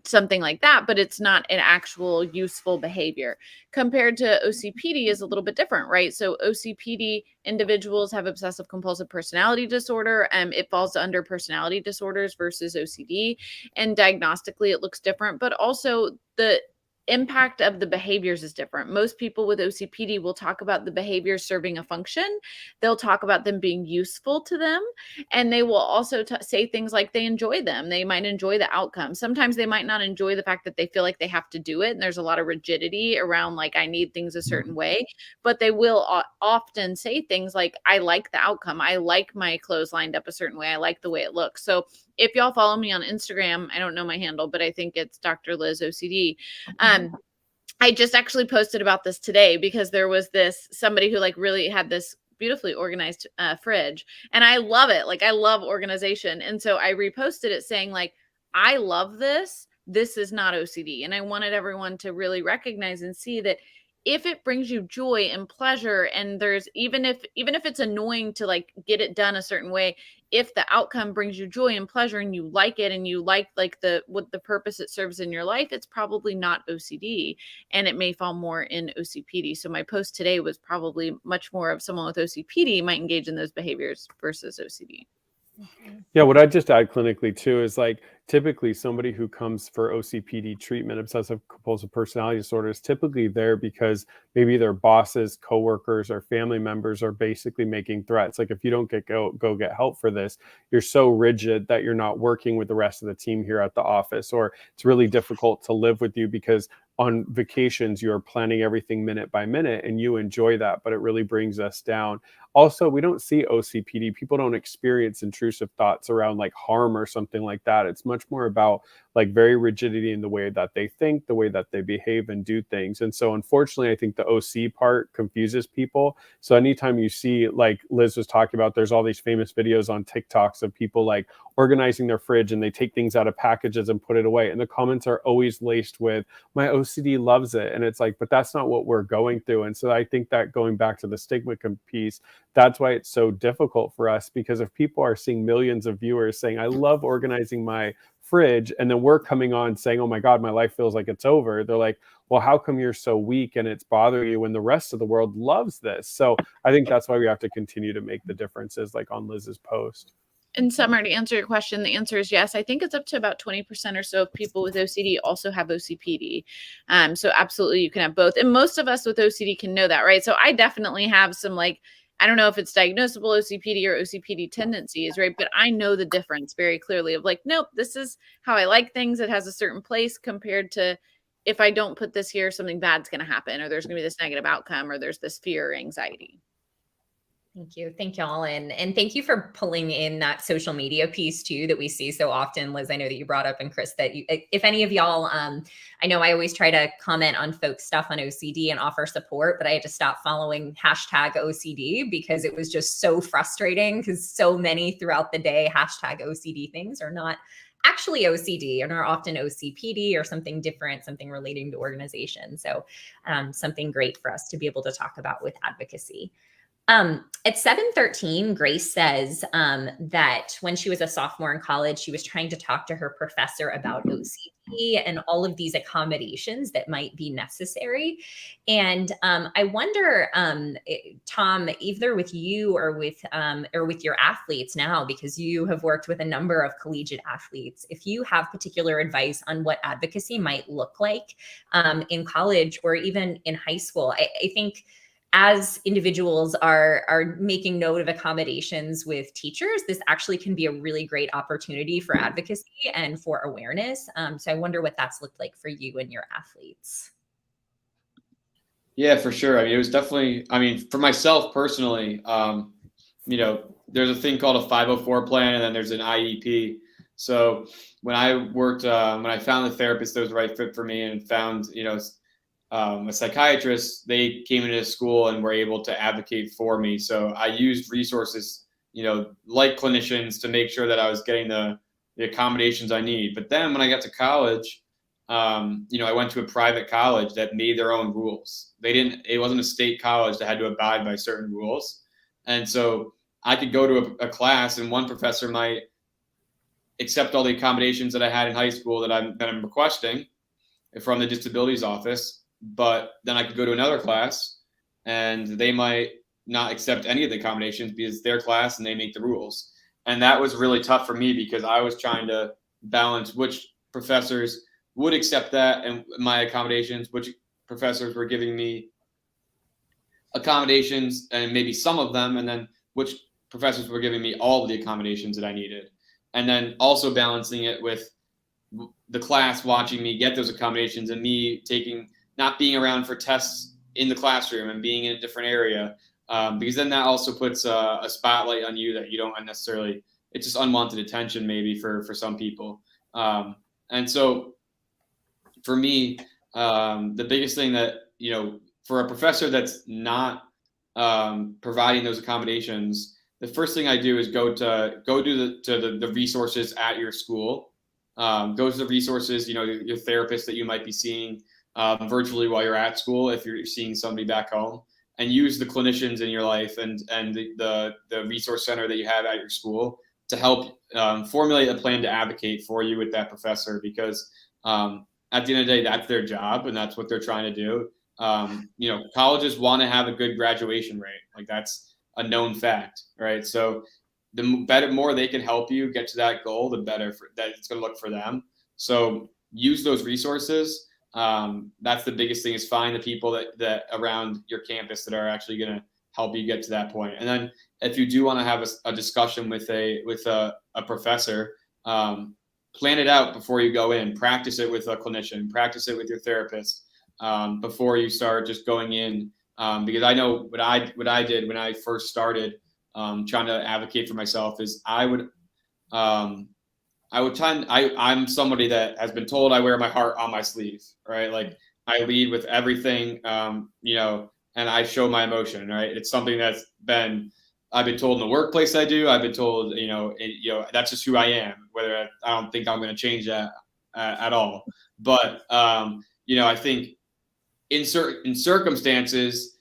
something like that, but it's not an actual useful behavior. Compared to OCPD is a little bit different, right? So OCPD individuals have obsessive compulsive personality disorder. It falls under personality disorders versus OCD, and diagnostically it looks different, but also the impact of the behaviors is different. Most people with OCPD will talk about the behaviors serving a function. They'll talk about them being useful to them. And they will also say things like they enjoy them. They might enjoy the outcome. Sometimes they might not enjoy the fact that they feel like they have to do it. And there's a lot of rigidity around like, I need things a certain way, but they will often say things like, I like the outcome. I like my clothes lined up a certain way. I like the way it looks. So if y'all follow me on Instagram, I don't know my handle, but I think it's Dr. Liz OCD. I just actually posted about this today because there was somebody who like really had this beautifully organized fridge, and I love it. Like I love organization. And so I reposted it saying like, I love this. This is not OCD. And I wanted everyone to really recognize and see that if it brings you joy and pleasure, and there's even if it's annoying to like get it done a certain way, if the outcome brings you joy and pleasure and you like it and you like the purpose it serves in your life, it's probably not OCD, and it may fall more in OCPD. So my post today was probably much more of someone with OCPD might engage in those behaviors versus OCD. Yeah, what I'd just add clinically too is like typically somebody who comes for OCPD treatment, obsessive compulsive personality disorder, is typically there because maybe their bosses, coworkers, or family members are basically making threats. Like if you don't go get help for this, you're so rigid that you're not working with the rest of the team here at the office, or it's really difficult to live with you because on vacations you're planning everything minute by minute and you enjoy that, but it really brings us down. Also, we don't see OCPD. People don't experience intrusive thoughts around like harm or something like that. It's much more about like very rigidity in the way that they think, the way that they behave and do things. And so unfortunately, I think the OC part confuses people. So anytime you see, like Liz was talking about, there's all these famous videos on TikToks of people like organizing their fridge and they take things out of packages and put it away. And the comments are always laced with, my OCD loves it. And it's like, but that's not what we're going through. And so I think that going back to the stigma piece, that's why it's so difficult for us, because if people are seeing millions of viewers saying, I love organizing my fridge, and then we're coming on saying, oh my God, my life feels like it's over. They're like, well, how come you're so weak and it's bothering you when the rest of the world loves this? So I think that's why we have to continue to make the differences, like on Liz's post. And Summer, to answer your question, the answer is yes. I think it's up to about 20% or so of people with OCD also have OCPD. So absolutely, you can have both. And most of us with OCD can know that, right? So I definitely have some like, I don't know if it's diagnosable OCPD or OCPD tendencies, right? But I know the difference very clearly of like, nope, this is how I like things. It has a certain place compared to if I don't put this here, something bad's going to happen, or there's going to be this negative outcome, or there's this fear or anxiety. Thank you. Thank y'all. And thank you for pulling in that social media piece too, that we see so often. Liz, I know that you brought up, and Chris, that you, if any of y'all, I know I always try to comment on folks' stuff on OCD and offer support, but I had to stop following hashtag OCD because it was just so frustrating, because so many throughout the day hashtag OCD things are not actually OCD and are often OCPD or something different, something relating to organization. So something great for us to be able to talk about with advocacy. At 7:13, Grace says that when she was a sophomore in college, she was trying to talk to her professor about OCD and all of these accommodations that might be necessary. And I wonder, Tom, either with you or with your athletes now, because you have worked with a number of collegiate athletes, if you have particular advice on what advocacy might look like in college or even in high school. I think as individuals are making note of accommodations with teachers, this actually can be a really great opportunity for advocacy and for awareness. So I wonder what that's looked like for you and your athletes. Yeah, for sure. I mean, it was definitely, I mean, for myself personally, you know, there's a thing called a 504 plan, and then there's an IEP. So when I worked, when I found the therapist that was the right fit for me and found, you know, a psychiatrist, they came into school and were able to advocate for me. So I used resources, you know, like clinicians, to make sure that I was getting the accommodations I need. But then when I got to college, you know, I went to a private college that made their own rules. It wasn't a state college that had to abide by certain rules. And so I could go to a class and one professor might accept all the accommodations that I had in high school that I'm requesting from the disabilities office. But then I could go to another class and they might not accept any of the accommodations because it's their class and they make the rules. And that was really tough for me because I was trying to balance which professors would accept that and my accommodations, which professors were giving me accommodations and maybe some of them, and then which professors were giving me all of the accommodations that I needed. And then also balancing it with the class watching me get those accommodations and me not being around for tests in the classroom and being in a different area, because then that also puts a spotlight on you that you don't necessarily, it's just unwanted attention maybe for some people. And so for me, the biggest thing that, you know, for a professor that's not providing those accommodations, the first thing I do is go to the resources at your school. Go to the resources, you know, your therapist that you might be seeing virtually while you're at school, if you're seeing somebody back home, and use the clinicians in your life and the resource center that you have at your school to help formulate a plan to advocate for you with that professor, because at the end of the day, that's their job and that's what they're trying to do. You know, colleges want to have a good graduation rate. Like, that's a known fact, right? So the more they can help you get to that goal, the better that it's going to look for them. So use those resources. That's the biggest thing, is find the people that around your campus that are actually going to help you get to that point. And then if you do want to have a discussion with a professor, plan it out before you go in. Practice it with a clinician. Practice it with your therapist before you start just going in. Because I know what I did when I first started trying to advocate for myself is I'm somebody that has been told I wear my heart on my sleeve, right? Like, I lead with everything, you know, and I show my emotion, right? It's something I've been told in the workplace I do. I've been told, you know, that's just who I am, whether I don't think I'm going to change that at all. But, you know, I think in certain circumstances,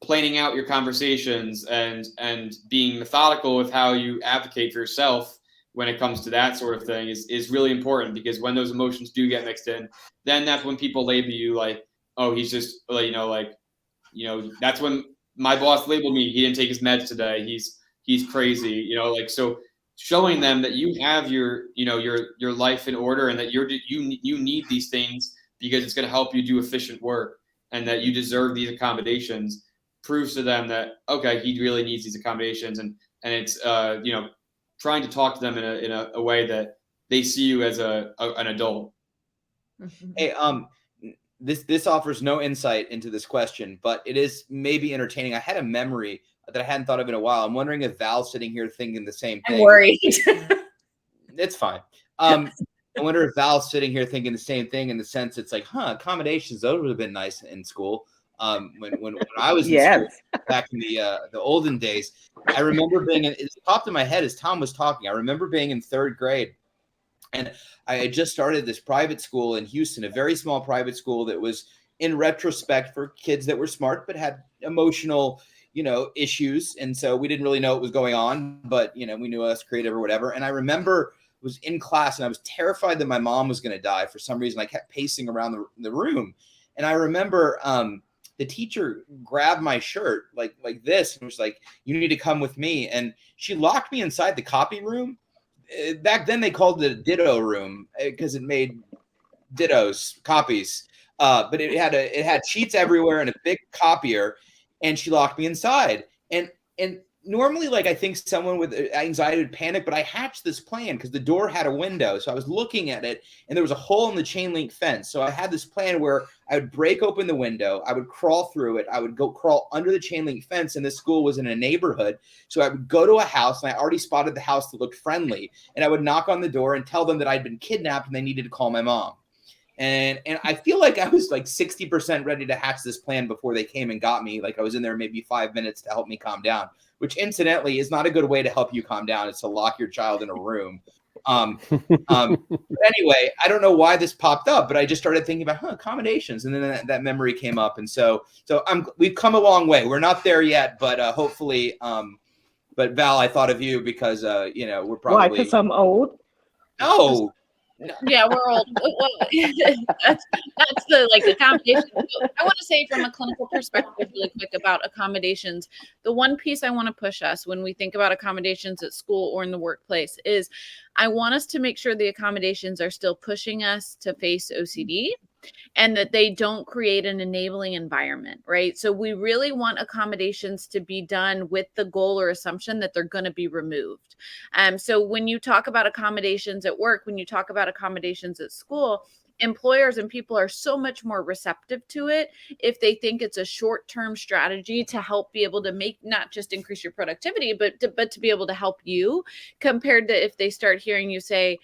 planning out your conversations and being methodical with how you advocate for yourself when it comes to that sort of thing is really important, because when those emotions do get mixed in, then that's when people label you like, oh, he's just, you know, that's when my boss labeled me, he didn't take his meds today, he's crazy, you know, like, so showing them that you have your life in order and that you need these things because it's going to help you do efficient work and that you deserve these accommodations proves to them that, okay, he really needs these accommodations. And it's, you know, trying to talk to them in a way that they see you as an adult. Hey, this offers no insight into this question, but it is maybe entertaining. I had a memory that I hadn't thought of in a while. I'm wondering if Val's sitting here thinking the same thing. I'm worried. It's fine. I wonder if Val's sitting here thinking the same thing, in the sense it's like, accommodations, those would have been nice in school. When I was in school back in the olden days, I remember being it popped in my head as Tom was talking. I remember being in 3rd grade, and I had just started this private school in Houston, a very small private school that was, in retrospect, for kids that were smart but had emotional, issues. And so we didn't really know what was going on, but, we knew us creative or whatever. And I remember was in class and I was terrified that my mom was going to die. For some reason, I kept pacing around the room. And I remember the teacher grabbed my shirt like this and was like, "You need to come with me." And she locked me inside the copy room. Back then they called it a ditto room because it made dittos, copies. But it had sheets everywhere and a big copier, and she locked me inside. And normally, like, I think someone with anxiety would panic, but I hatched this plan because the door had a window. So I was looking at it and there was a hole in the chain link fence. So I had this plan where I would break open the window, I would crawl through it, I would go crawl under the chain link fence, and this school was in a neighborhood. So I would go to a house, and I already spotted the house that looked friendly, and I would knock on the door and tell them that I'd been kidnapped and they needed to call my mom. And I feel like I was like 60% ready to hatch this plan before they came and got me. Like, I was in there maybe 5 minutes to help me calm down, which incidentally is not a good way to help you calm down. It's to lock your child in a room. But anyway, I don't know why this popped up, but I just started thinking about accommodations, and then that memory came up. And so we've come a long way. We're not there yet, but hopefully. But Val, I thought of you because we're probably. Why? Because I'm old. No. Yeah, we're old. That's the accommodation. I want to say, from a clinical perspective, really quick, about accommodations. The one piece I want to push us when we think about accommodations at school or in the workplace is, I want us to make sure the accommodations are still pushing us to face OCD, and that they don't create an enabling environment, right? So we really want accommodations to be done with the goal or assumption that they're going to be removed. So when you talk about accommodations at work, when you talk about accommodations at school, employers and people are so much more receptive to it if they think it's a short-term strategy to help be able to make, not just increase your productivity, but to be able to help you, compared to if they start hearing you say,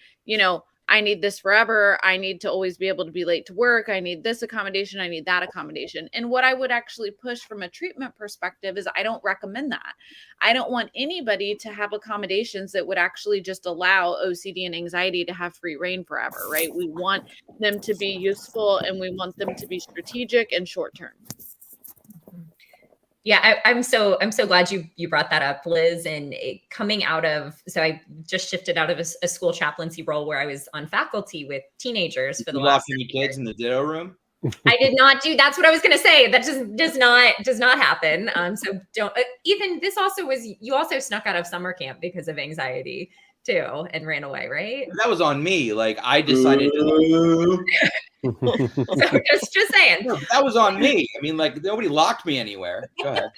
I need this forever. I need to always be able to be late to work. I need this accommodation. I need that accommodation. And what I would actually push from a treatment perspective is, I don't recommend that. I don't want anybody to have accommodations that would actually just allow OCD and anxiety to have free reign forever, right? We want them to be useful, and we want them to be strategic and short-term. Yeah, I'm so glad you brought that up, Liz. And coming out of, so I just shifted out of a school chaplaincy role where I was on faculty with teenagers for the last. Locking your kids in the ditto room? I did not do. That's what I was going to say. That just does not happen. So don't. Even this also was. You also snuck out of summer camp because of anxiety too, and ran away, right? That was on me. Like, I decided to. So just saying. No, that was on me. I mean, like, nobody locked me anywhere. Go ahead.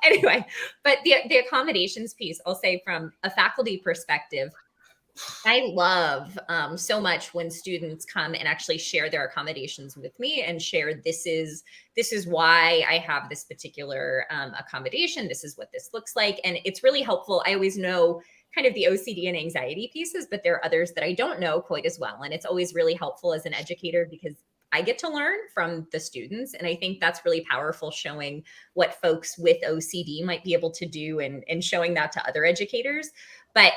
Anyway, but the accommodations piece, I'll say from a faculty perspective, I love so much when students come and actually share their accommodations with me and share, this is why I have this particular accommodation. This is what this looks like. And it's really helpful. I always know kind of the OCD and anxiety pieces, but there are others that I don't know quite as well. And it's always really helpful as an educator because I get to learn from the students. And I think that's really powerful, showing what folks with OCD might be able to do and showing that to other educators. But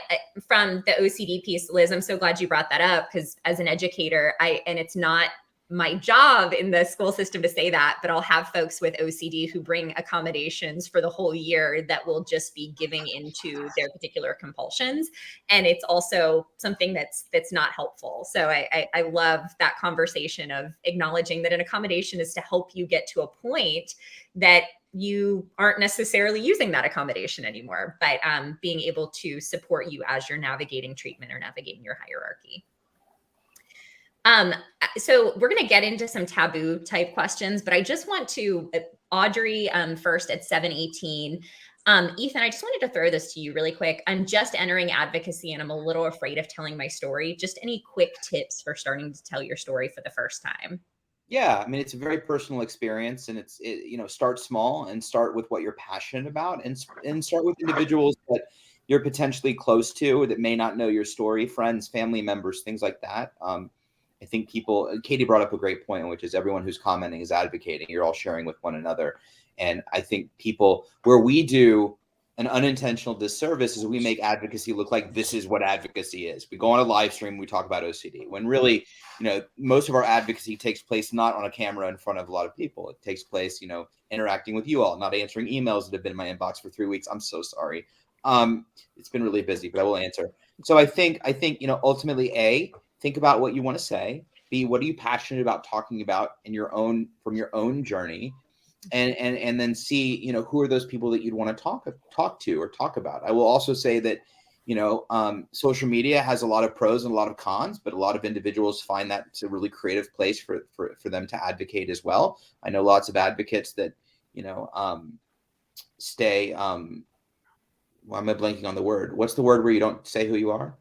from the OCD piece, Liz, I'm so glad you brought that up, because as an educator, and it's not my job in the school system to say that, but I'll have folks with OCD who bring accommodations for the whole year that will just be giving into their particular compulsions. And it's also something that's not helpful. So I love that conversation of acknowledging that an accommodation is to help you get to a point that you aren't necessarily using that accommodation anymore, but being able to support you as you're navigating treatment or navigating your hierarchy. So we're going to get into some taboo type questions, but I just want to, Audrey, first at 718. Ethan, I just wanted to throw this to you really quick. I'm just entering advocacy and I'm a little afraid of telling my story. Just any quick tips for starting to tell your story for the first time? Yeah, I mean, it's a very personal experience, and start small and start with what you're passionate about, and start with individuals that you're potentially close to that may not know your story, friends, family members, things like that. I think Katie brought up a great point, which is everyone who's commenting is advocating. You're all sharing with one another. And I think where we do an unintentional disservice is we make advocacy look like this is what advocacy is. We go on a live stream, we talk about OCD, when really, most of our advocacy takes place not on a camera in front of a lot of people. It takes place, interacting with you all, not answering emails that have been in my inbox for 3 weeks. I'm so sorry. It's been really busy, but I will answer. So I think, ultimately, think about what you want to say. B, what are you passionate about talking about from your own journey? And then C, who are those people that you'd want to talk to or talk about? I will also say that, social media has a lot of pros and a lot of cons, but a lot of individuals find that it's a really creative place for them to advocate as well. I know lots of advocates that, stay, why am I blanking on the word? What's the word where you don't say who you are?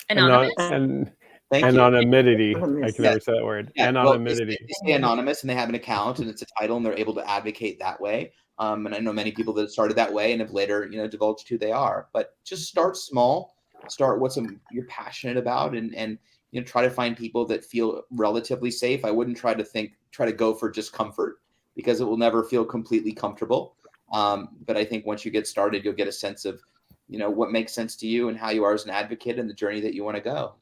Anonymous. Thank you. Anonymity. I can Yes. never say that word. Yeah, Anonymity. they stay anonymous and they have an account and it's a title and they're able to advocate that way. And I know many people that started that way and have later, divulged who they are. But just start small. Start what you're passionate about, and try to find people that feel relatively safe. I wouldn't try to go for just comfort, because it will never feel completely comfortable. But I think once you get started, you'll get a sense of, what makes sense to you and how you are as an advocate and the journey that you want to go.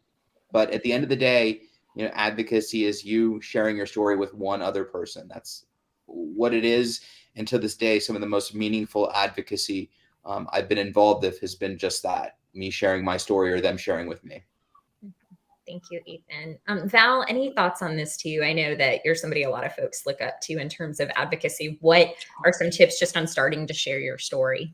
But at the end of the day, advocacy is you sharing your story with one other person. That's what it is. And to this day, some of the most meaningful advocacy I've been involved with has been just that, me sharing my story or them sharing with me. Thank you, Ethan. Val, any thoughts on this too? I know that you're somebody a lot of folks look up to in terms of advocacy. What are some tips just on starting to share your story?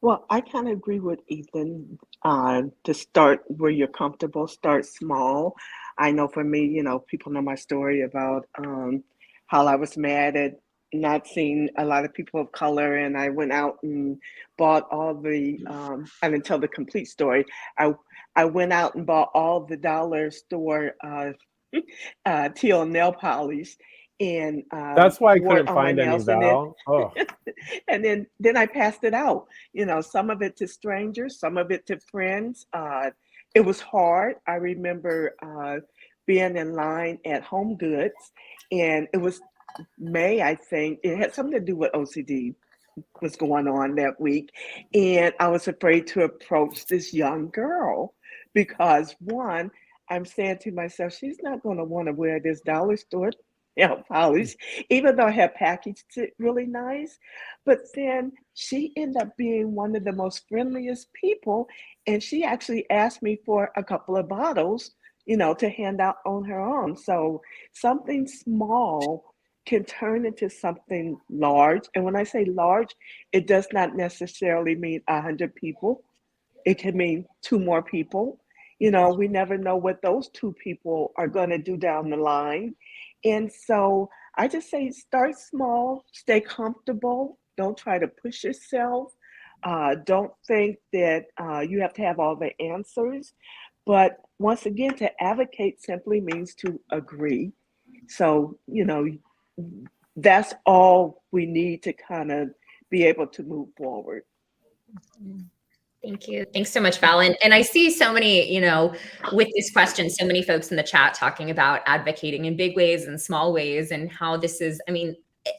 Well, I kind of agree with Ethan, to start where you're comfortable, start small. I know for me, people know my story about how I was mad at not seeing a lot of people of color, and I went out and bought all the, I didn't tell the complete story. I went out and bought all the dollar store teal nail polish, and That's why I wore it couldn't on my find any, nails, and then Val. Oh, and then I passed it out. Some of it to strangers, some of it to friends. It was hard. I remember being in line at Home Goods, and it was May, I think. It had something to do with OCD was going on that week, and I was afraid to approach this young girl because, one, I'm saying to myself, she's not going to want to wear this dollar store polish, even though I had packaged it really nice. But then she ended up being one of the most friendliest people, and she actually asked me for a couple of bottles, to hand out on her own. So something small can turn into something large. And when I say large, it does not necessarily mean 100 people. It can mean 2 more people. We never know what those 2 people are going to do down the line. And so I just say start small, stay comfortable, don't try to push yourself. Don't think that you have to have all the answers. But once again, to advocate simply means to agree. So, that's all we need to kind of be able to move forward. Thank you. Thanks so much, Val. And I see so many, with this question, so many folks in the chat talking about advocating in big ways and small ways, and how this is,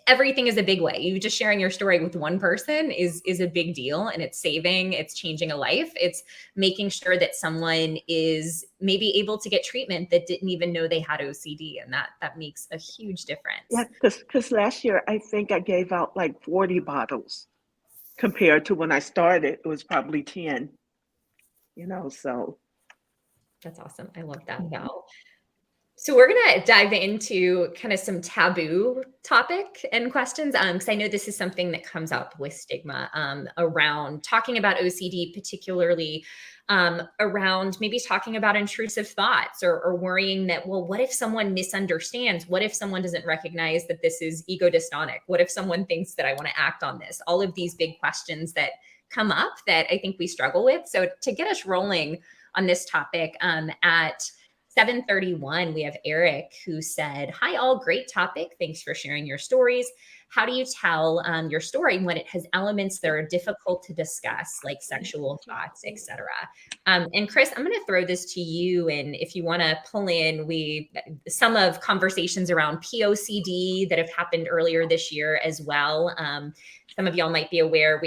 everything is a big way. You just sharing your story with one person is a big deal, and it's changing a life. It's making sure that someone is maybe able to get treatment that didn't even know they had OCD, and that makes a huge difference. Yeah, because last year I think I gave out like 40 bottles. Compared to when I started, it was probably 10, so. That's awesome. I love that, Val. So we're going to dive into kind of some taboo topic and questions, because I know this is something that comes up with Stigma around talking about OCD, particularly around maybe talking about intrusive thoughts or worrying that, well, what if someone misunderstands? What if someone doesn't recognize that this is ego dystonic? What if someone thinks that I want to act on this? All of these big questions that come up that I think we struggle with. So to get us rolling on this topic, at 731, we have Eric who said, "Hi all, great topic. Thanks for sharing your stories. How do you tell your story when it has elements that are difficult to discuss, like sexual thoughts, etc.?" And Chris, I'm going to throw this to you, and if you want to pull in, some of conversations around POCD that have happened earlier this year as well. Some of y'all might be aware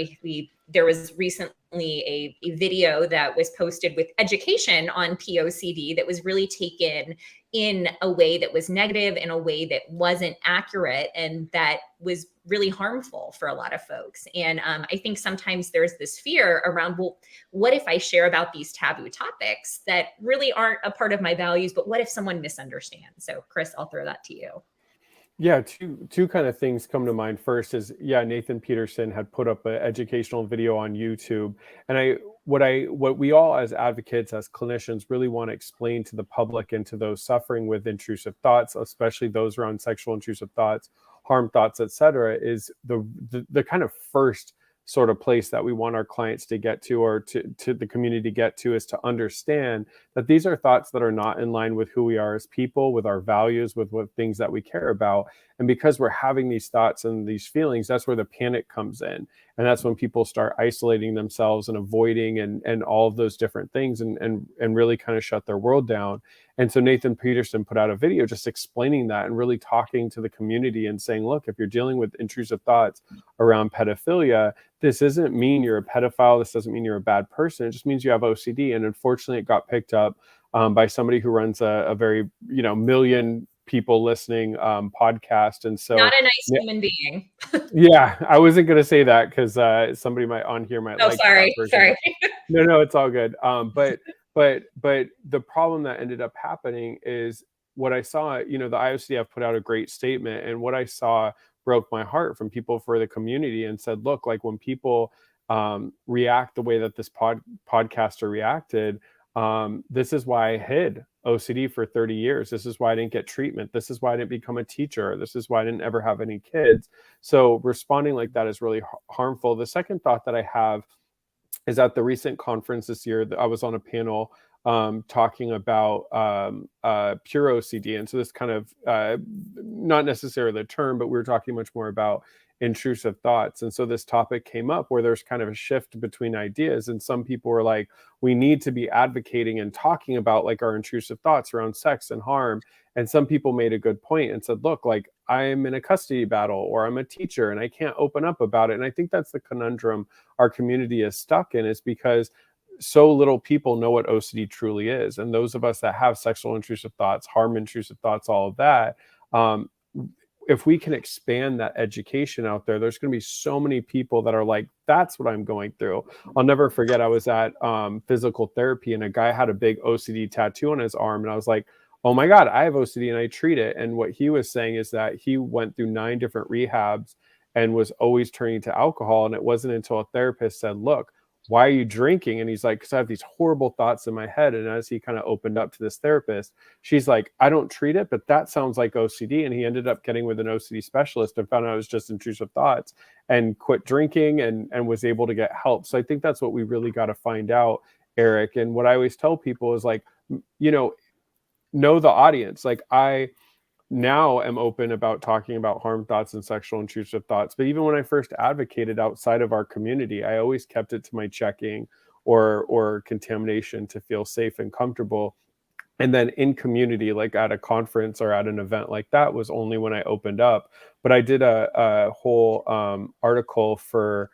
there was recently a video that was posted with education on POCD that was really taken in a way that was negative, in a way that wasn't accurate, and that was really harmful for a lot of folks. And I think sometimes there's this fear around, well, what if I share about these taboo topics that really aren't a part of my values, but what if someone misunderstands? So Chris, I'll throw that to you. Yeah, two kind of things come to mind. First is, yeah, Nathan Peterson had put up an educational video on YouTube, and what we all as advocates, as clinicians, really want to explain to the public and to those suffering with intrusive thoughts, especially those around sexual intrusive thoughts, harm thoughts, etc., is the kind of first sort of place that we want our clients to get to, or to the community to get to, is to understand that these are thoughts that are not in line with who we are as people, with our values, with what things that we care about. And because we're having these thoughts and these feelings, that's where the panic comes in. And that's when people start isolating themselves and avoiding and all of those different things, and really kind of shut their world down. And so Nathan Peterson put out a video just explaining that and really talking to the community and saying, look, if you're dealing with intrusive thoughts around pedophilia, this doesn't mean you're a pedophile. This doesn't mean you're a bad person. It just means you have OCD. And unfortunately, it got picked up by somebody who runs a very, million people listening podcast. And so not a nice human being. Yeah, I wasn't going to say that because somebody might like sorry. No, it's all good. But the problem that ended up happening is what I saw, the IOCDF put out a great statement, and what I saw broke my heart from people for the community, and said, look, like when people react the way that this podcaster reacted, this is why I hid OCD for 30 years. This is why I didn't get treatment. This is why I didn't become a teacher. This is why I didn't ever have any kids. So responding like that is really harmful. The second thought that I have is at the recent conference this year, I was on a panel talking about pure OCD. And so this kind of, not necessarily the term, but we were talking much more about intrusive thoughts. And so this topic came up where there's kind of a shift between ideas. And some people were like, we need to be advocating and talking about like our intrusive thoughts around sex and harm. And some people made a good point and said, look, like I'm in a custody battle, or I'm a teacher and I can't open up about it. And I think that's the conundrum our community is stuck in, is because so little people know what OCD truly is. And those of us that have sexual intrusive thoughts, harm intrusive thoughts, all of that, if we can expand that education out there, there's going to be so many people that are like, that's what I'm going through. I'll never forget, I was at physical therapy, and a guy had a big OCD tattoo on his arm. And I was like, oh my God, I have OCD and I treat it. And what he was saying is that he went through 9 different rehabs and was always turning to alcohol. And it wasn't until a therapist said, look, why are you drinking? And he's like, because I have these horrible thoughts in my head. And as he kind of opened up to this therapist, she's like, I don't treat it, but that sounds like OCD. And he ended up getting with an OCD specialist and found out it was just intrusive thoughts, and quit drinking and was able to get help. So I think that's what we really got to find out, Eric. And what I always tell people is like, know the audience. Like I now am open about talking about harm thoughts and sexual intrusive thoughts. But even when I first advocated outside of our community, I always kept it to my checking or contamination to feel safe and comfortable. And then in community, like at a conference or at an event like that, was only when I opened up. But I did a whole article for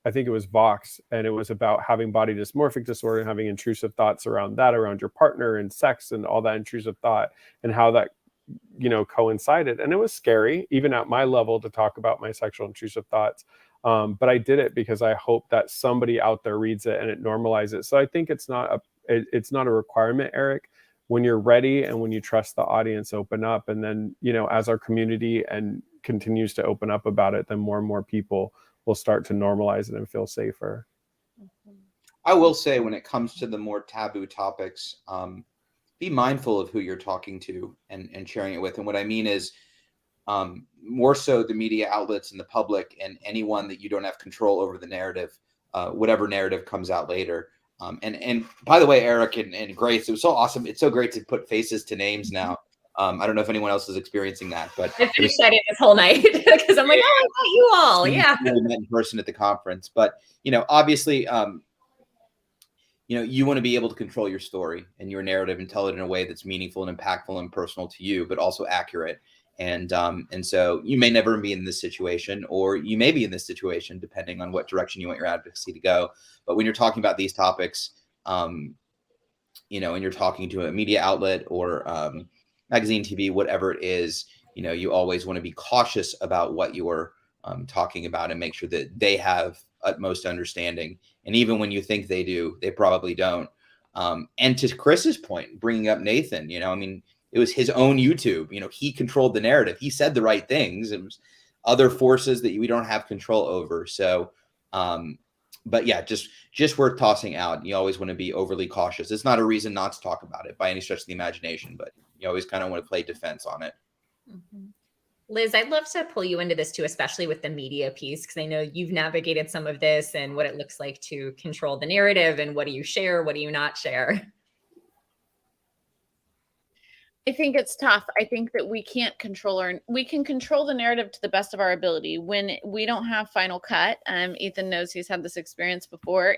I think it was Vox, and it was about having body dysmorphic disorder and having intrusive thoughts around that, around your partner and sex and all that intrusive thought, and how that, coincided. And it was scary, even at my level, to talk about my sexual intrusive thoughts. But I did it because I hope that somebody out there reads it and it normalizes it. So I think it's not a requirement, Eric. When you're ready and when you trust the audience, open up. And then, as our community and continues to open up about it, then more and more people will start to normalize it and feel safer. I will say, when it comes to the more taboo topics, be mindful of who you're talking to and sharing it with. And what I mean is more so the media outlets and the public and anyone that you don't have control over the narrative, whatever narrative comes out later. And by the way, Eric and Grace, it was so awesome. It's so great to put faces to names now. I don't know if anyone else is experiencing that, but I've been excited this whole night because I'm like, oh, I got you all. Yeah. We met in person at the conference, but obviously, you want to be able to control your story and your narrative and tell it in a way that's meaningful and impactful and personal to you, but also accurate. And so you may never be in this situation, or you may be in this situation depending on what direction you want your advocacy to go. But when you're talking about these topics, and you're talking to a media outlet or magazine, TV, whatever it is, you always want to be cautious about what you're talking about and make sure that they have utmost understanding. And even when you think they do, they probably don't. And to Chris's point, bringing up Nathan, it was his own YouTube. He controlled the narrative. He said the right things. It was other forces that we don't have control over. So, but yeah, just worth tossing out. You always want to be overly cautious. It's not a reason not to talk about it by any stretch of the imagination, but you always kind of want to play defense on it. Mm-hmm. Liz, I'd love to pull you into this too, especially with the media piece, because I know you've navigated some of this and what it looks like to control the narrative and what do you share, what do you not share? I think it's tough. I think that we can't control we can control the narrative to the best of our ability. When we don't have final cut, Ethan knows he's had this experience before.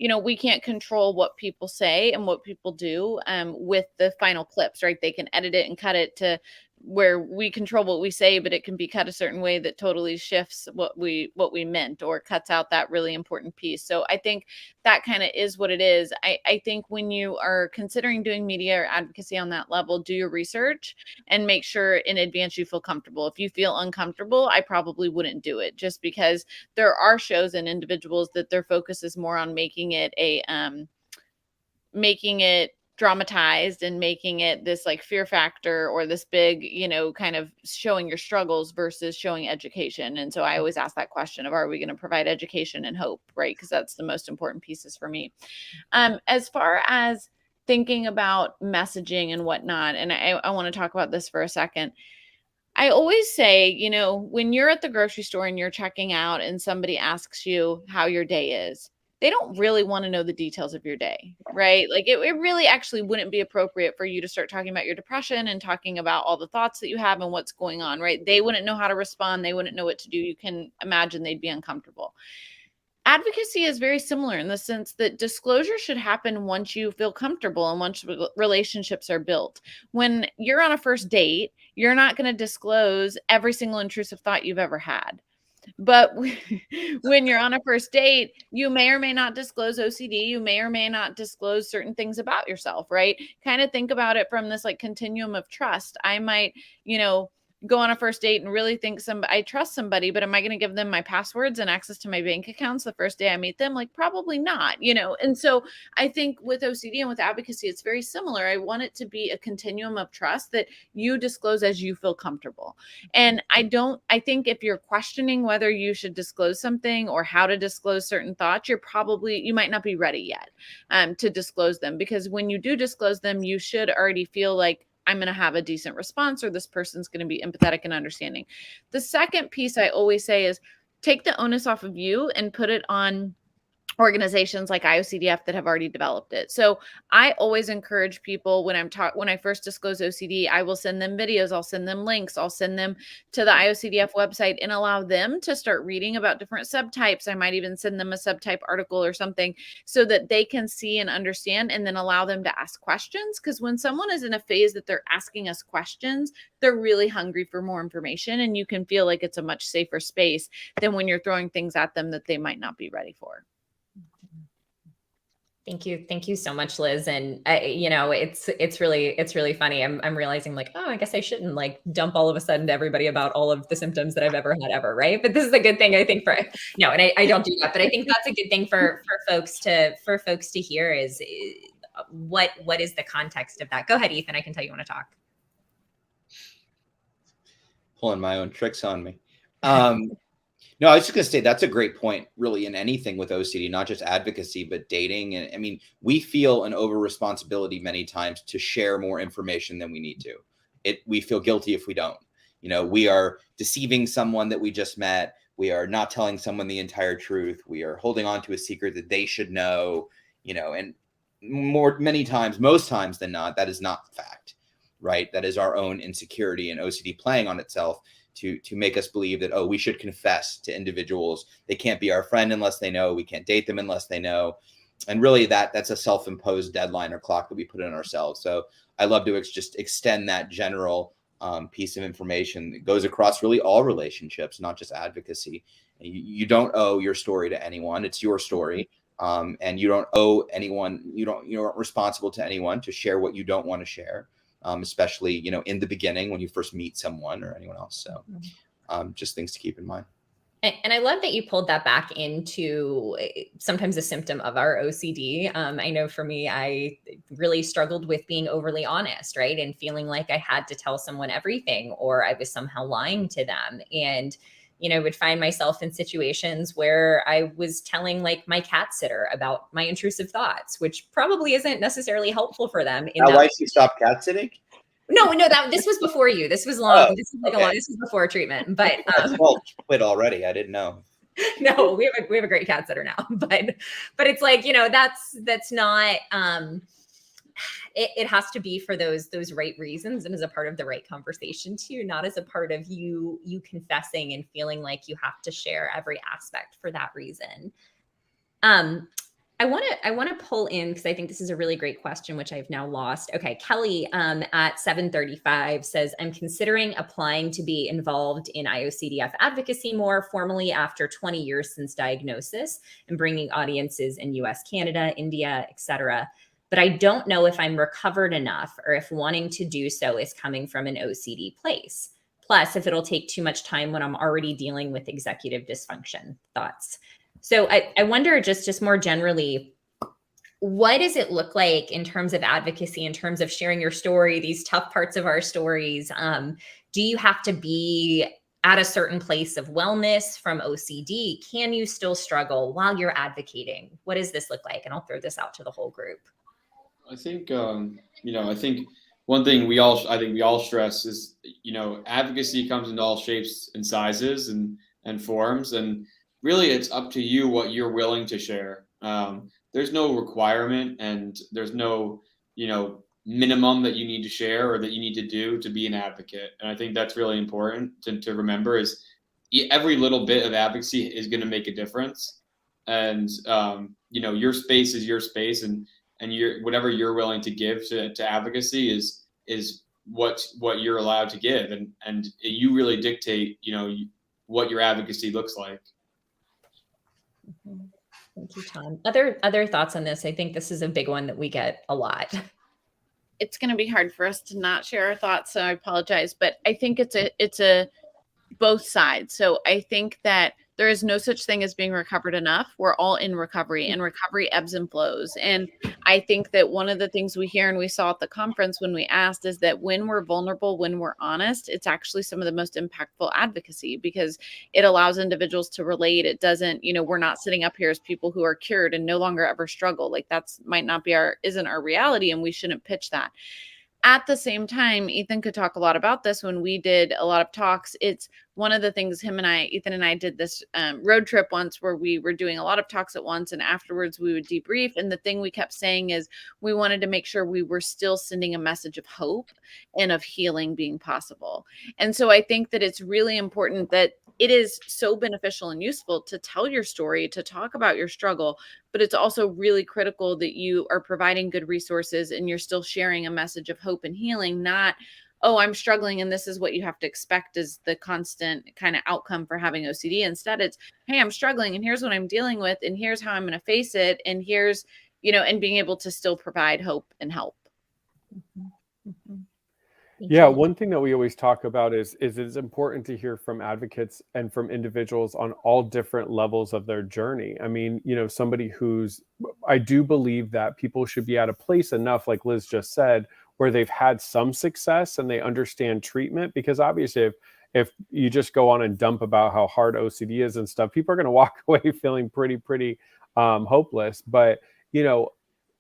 We can't control what people say and what people do with the final clips, right? They can edit it and cut it to where we control what we say, but it can be cut a certain way that totally shifts what we meant or cuts out that really important piece. So I think that kind of is what it is. I think when you are considering doing media or advocacy on that level, do your research and make sure in advance you feel comfortable. If you feel uncomfortable, I probably wouldn't do it, just because there are shows and individuals that their focus is more on making it dramatized and making it this like fear factor or this big, kind of showing your struggles versus showing education. And so I always ask that question of, are we going to provide education and hope, right? Because that's the most important pieces for me. As far as thinking about messaging and whatnot, and I want to talk about this for a second. I always say, when you're at the grocery store and you're checking out and somebody asks you how your day is, they don't really want to know the details of your day, right? Like it really actually wouldn't be appropriate for you to start talking about your depression and talking about all the thoughts that you have and what's going on, right? They wouldn't know how to respond. They wouldn't know what to do. You can imagine they'd be uncomfortable. Advocacy is very similar in the sense that disclosure should happen once you feel comfortable and once relationships are built. When you're on a first date, you're not going to disclose every single intrusive thought you've ever had. But when you're on a first date, you may or may not disclose OCD. You may or may not disclose certain things about yourself, right? Kind of think about it from this like continuum of trust. I might, go on a first date and really think I trust somebody, but am I going to give them my passwords and access to my bank accounts the first day I meet them? Like probably not, And so I think with OCD and with advocacy, it's very similar. I want it to be a continuum of trust that you disclose as you feel comfortable. And I think if you're questioning whether you should disclose something or how to disclose certain thoughts, you might not be ready yet to disclose them, because when you do disclose them, you should already feel like I'm going to have a decent response, or this person's going to be empathetic and understanding. The second piece I always say is take the onus off of you and put it on organizations like IOCDF that have already developed it. So I always encourage people when I first disclose OCD, I will send them videos, I'll send them links, I'll send them to the IOCDF website and allow them to start reading about different subtypes. I might even send them a subtype article or something so that they can see and understand, and then allow them to ask questions. Because when someone is in a phase that they're asking us questions, they're really hungry for more information, and you can feel like it's a much safer space than when you're throwing things at them that they might not be ready for. Thank you. Thank you so much, Liz. And it's really funny. I'm realizing like, oh, I guess I shouldn't like dump all of a sudden to everybody about all of the symptoms that I've ever had ever. Right. But this is a good thing, I think, and I don't do that, but I think that's a good thing for folks to hear is what is the context of that? Go ahead, Ethan. I can tell you want to talk. Pulling my own tricks on me. No, I was just going to say that's a great point, really, in anything with OCD, not just advocacy, but dating. And I mean, we feel an over responsibility many times to share more information than we need to. We feel guilty if we don't. We are deceiving someone that we just met. We are not telling someone the entire truth. We are holding on to a secret that they should know. and most times than not, that is not the fact, right? That is our own insecurity and OCD playing on itself to make us believe that, oh, we should confess to individuals. They can't be our friend unless they know. We can't date them unless they know. And really that's a self-imposed deadline or clock that we put in ourselves. So I love to just extend that general piece of information that goes across really all relationships, not just advocacy. You don't owe your story to anyone. It's your story. And you don't owe anyone, you're responsible to anyone to share what you don't want to share, especially, in the beginning when you first meet someone or anyone else. So just things to keep in mind. And I love that you pulled that back into sometimes a symptom of our OCD. I know for me, I really struggled with being overly honest, right? And feeling like I had to tell someone everything or I was somehow lying to them. And, would find myself in situations where I was telling like my cat sitter about my intrusive thoughts, which probably isn't necessarily helpful for them. Why she stopped cat sitting? No, this was before you. This was long. This is like this was before treatment. But quit already. I didn't know. No, we have a great cat sitter now. But it's like, that's not it has to be for those right reasons and as a part of the right conversation too, not as a part of you confessing and feeling like you have to share every aspect for that reason. I want to pull in because I think this is a really great question, which I've now lost. Okay, Kelly at 7:35 says, I'm considering applying to be involved in IOCDF advocacy more formally after 20 years since diagnosis and bringing audiences in US, Canada, India, etc. But I don't know if I'm recovered enough or if wanting to do so is coming from an OCD place. Plus, if it'll take too much time when I'm already dealing with executive dysfunction. Thoughts? So I wonder just more generally, what does it look like in terms of advocacy, in terms of sharing your story, these tough parts of our stories? Do you have to be at a certain place of wellness from OCD? Can you still struggle while you're advocating? What does this look like? And I'll throw this out to the whole group. I think, I think one thing we all stress is, advocacy comes in all shapes and sizes and forms. And really it's up to you what you're willing to share. There's no requirement and there's no, minimum that you need to share or that you need to do to be an advocate. And I think that's really important to remember is every little bit of advocacy is going to make a difference. And, your space is your space and whatever you're willing to give to advocacy is what you're allowed to give. And you really dictate, what your advocacy looks like. Thank you, Tom. Other thoughts on this? I think this is a big one that we get a lot. It's going to be hard for us to not share our thoughts, so I apologize. But I think it's a both sides. So I think that there is no such thing as being recovered enough. We're all in recovery, and recovery ebbs and flows. And I think that one of the things we hear and we saw at the conference when we asked is that when we're vulnerable, when we're honest, it's actually some of the most impactful advocacy because it allows individuals to relate. It doesn't, we're not sitting up here as people who are cured and no longer ever struggle. Like that's might not be isn't our reality, and we shouldn't pitch that. At the same time, Ethan could talk a lot about this when we did a lot of talks. It's one of the things Ethan and I did this road trip once where we were doing a lot of talks at once and afterwards we would debrief. And the thing we kept saying is we wanted to make sure we were still sending a message of hope and of healing being possible. And so I think that it's really important that it is so beneficial and useful to tell your story, to talk about your struggle, but it's also really critical that you are providing good resources and you're still sharing a message of hope and healing, not, oh, I'm struggling and this is what you have to expect as the constant kind of outcome for having OCD. Instead, it's, hey, I'm struggling and here's what I'm dealing with and here's how I'm going to face it. And here's, and being able to still provide hope and help. Mm-hmm. Mm-hmm. Yeah, one thing that we always talk about is it's important to hear from advocates and from individuals on all different levels of their journey. I mean, somebody I do believe that people should be at a place enough, like Liz just said, where they've had some success and they understand treatment, because obviously if you just go on and dump about how hard OCD is and stuff, people are going to walk away feeling pretty hopeless. But,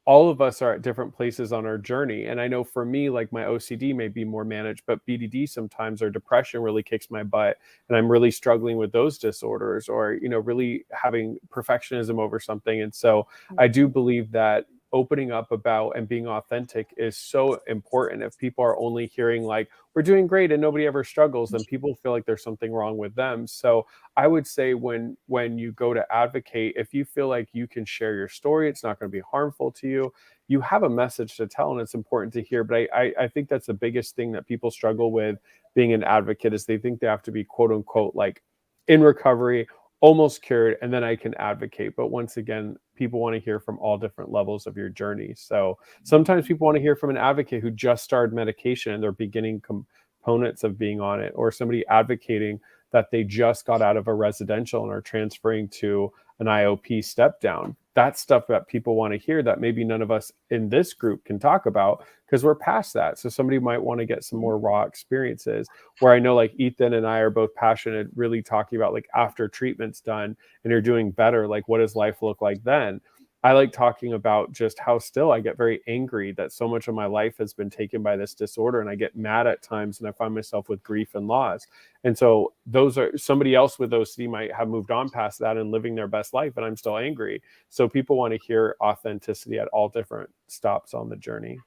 all of us are at different places on our journey. And I know for me, like my OCD may be more managed, but BDD sometimes, or depression really kicks my butt. And I'm really struggling with those disorders, or, you know, really having perfectionism over something. And so I do believe that opening up about and being authentic is so important. If people are only hearing like, we're doing great and nobody ever struggles, then people feel like there's something wrong with them. So I would say when you go to advocate, if you feel like you can share your story, it's not going to be harmful to you, you have a message to tell, and it's important to hear. But I think that's the biggest thing that people struggle with being an advocate, is they think they have to be quote unquote like in recovery, almost cured, and then I can advocate. But once again, people want to hear from all different levels of your journey. So sometimes people want to hear from an advocate who just started medication and they're beginning components of being on it, or somebody advocating that they just got out of a residential and are transferring to an IOP step down. That's stuff that people want to hear that maybe none of us in this group can talk about because we're past that. So somebody might want to get some more raw experiences, where I know like Ethan and I are both passionate, really talking about like after treatment's done and you're doing better, like what does life look like then? I like talking about just how still I get very angry that so much of my life has been taken by this disorder, and I get mad at times and I find myself with grief and loss. And so those are, somebody else with OCD might have moved on past that and living their best life, and I'm still angry. So people want to hear authenticity at all different stops on the journey.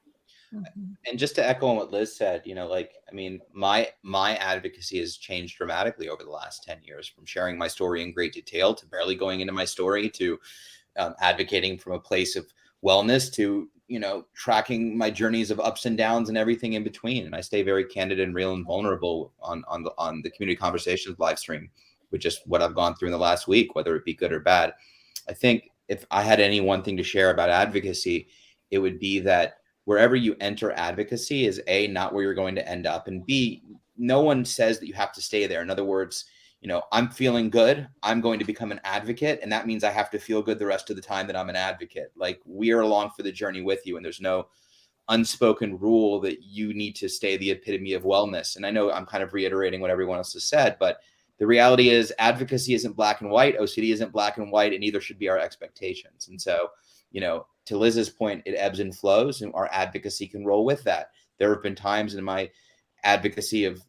And just to echo on what Liz said, you know, like, I mean, my advocacy has changed dramatically over the last 10 years, from sharing my story in great detail to barely going into my story, to advocating from a place of wellness, to, you know, tracking my journeys of ups and downs and everything in between. And I stay very candid and real and vulnerable on the community conversations live stream, with just what I've gone through in the last week, whether it be good or bad. I think if I had any one thing to share about advocacy, it would be that wherever you enter advocacy is A, not where you're going to end up, and B, no one says that you have to stay there. In other words, you know, I'm feeling good, I'm going to become an advocate, and that means I have to feel good the rest of the time that I'm an advocate. Like, we are along for the journey with you, and there's no unspoken rule that you need to stay the epitome of wellness. And I know I'm kind of reiterating what everyone else has said, but the reality is advocacy isn't black and white, OCD isn't black and white, and neither should be our expectations. And so, you know, to Liz's point, it ebbs and flows, and our advocacy can roll with that. There have been times in my advocacy of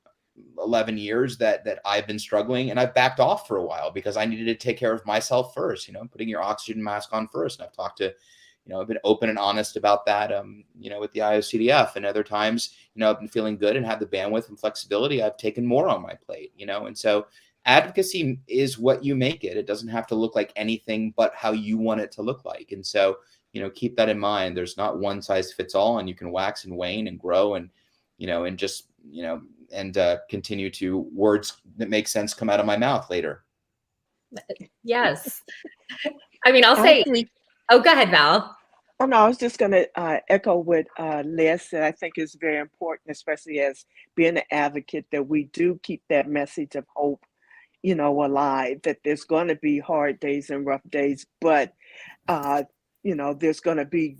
11 years that I've been struggling, and I've backed off for a while because I needed to take care of myself first, you know, putting your oxygen mask on first. And I've talked to, you know, I've been open and honest about that, you know, with the IOCDF. And other times, you know, I've been feeling good and have the bandwidth and flexibility, I've taken more on my plate, you know. And so advocacy is what you make it. It doesn't have to look like anything but how you want it to look like. And so, you know, keep that in mind. There's not one size fits all, and you can wax and wane and grow, and, you know, and just, you know, and continue to words that make sense come out of my mouth later. Yes. I mean, I'll say, oh, go ahead, Val. Oh, no, I was just going to echo what Liz said. I think it's very important, especially as being an advocate, that we do keep that message of hope, you know, alive, that there's going to be hard days and rough days, but, you know, there's going to be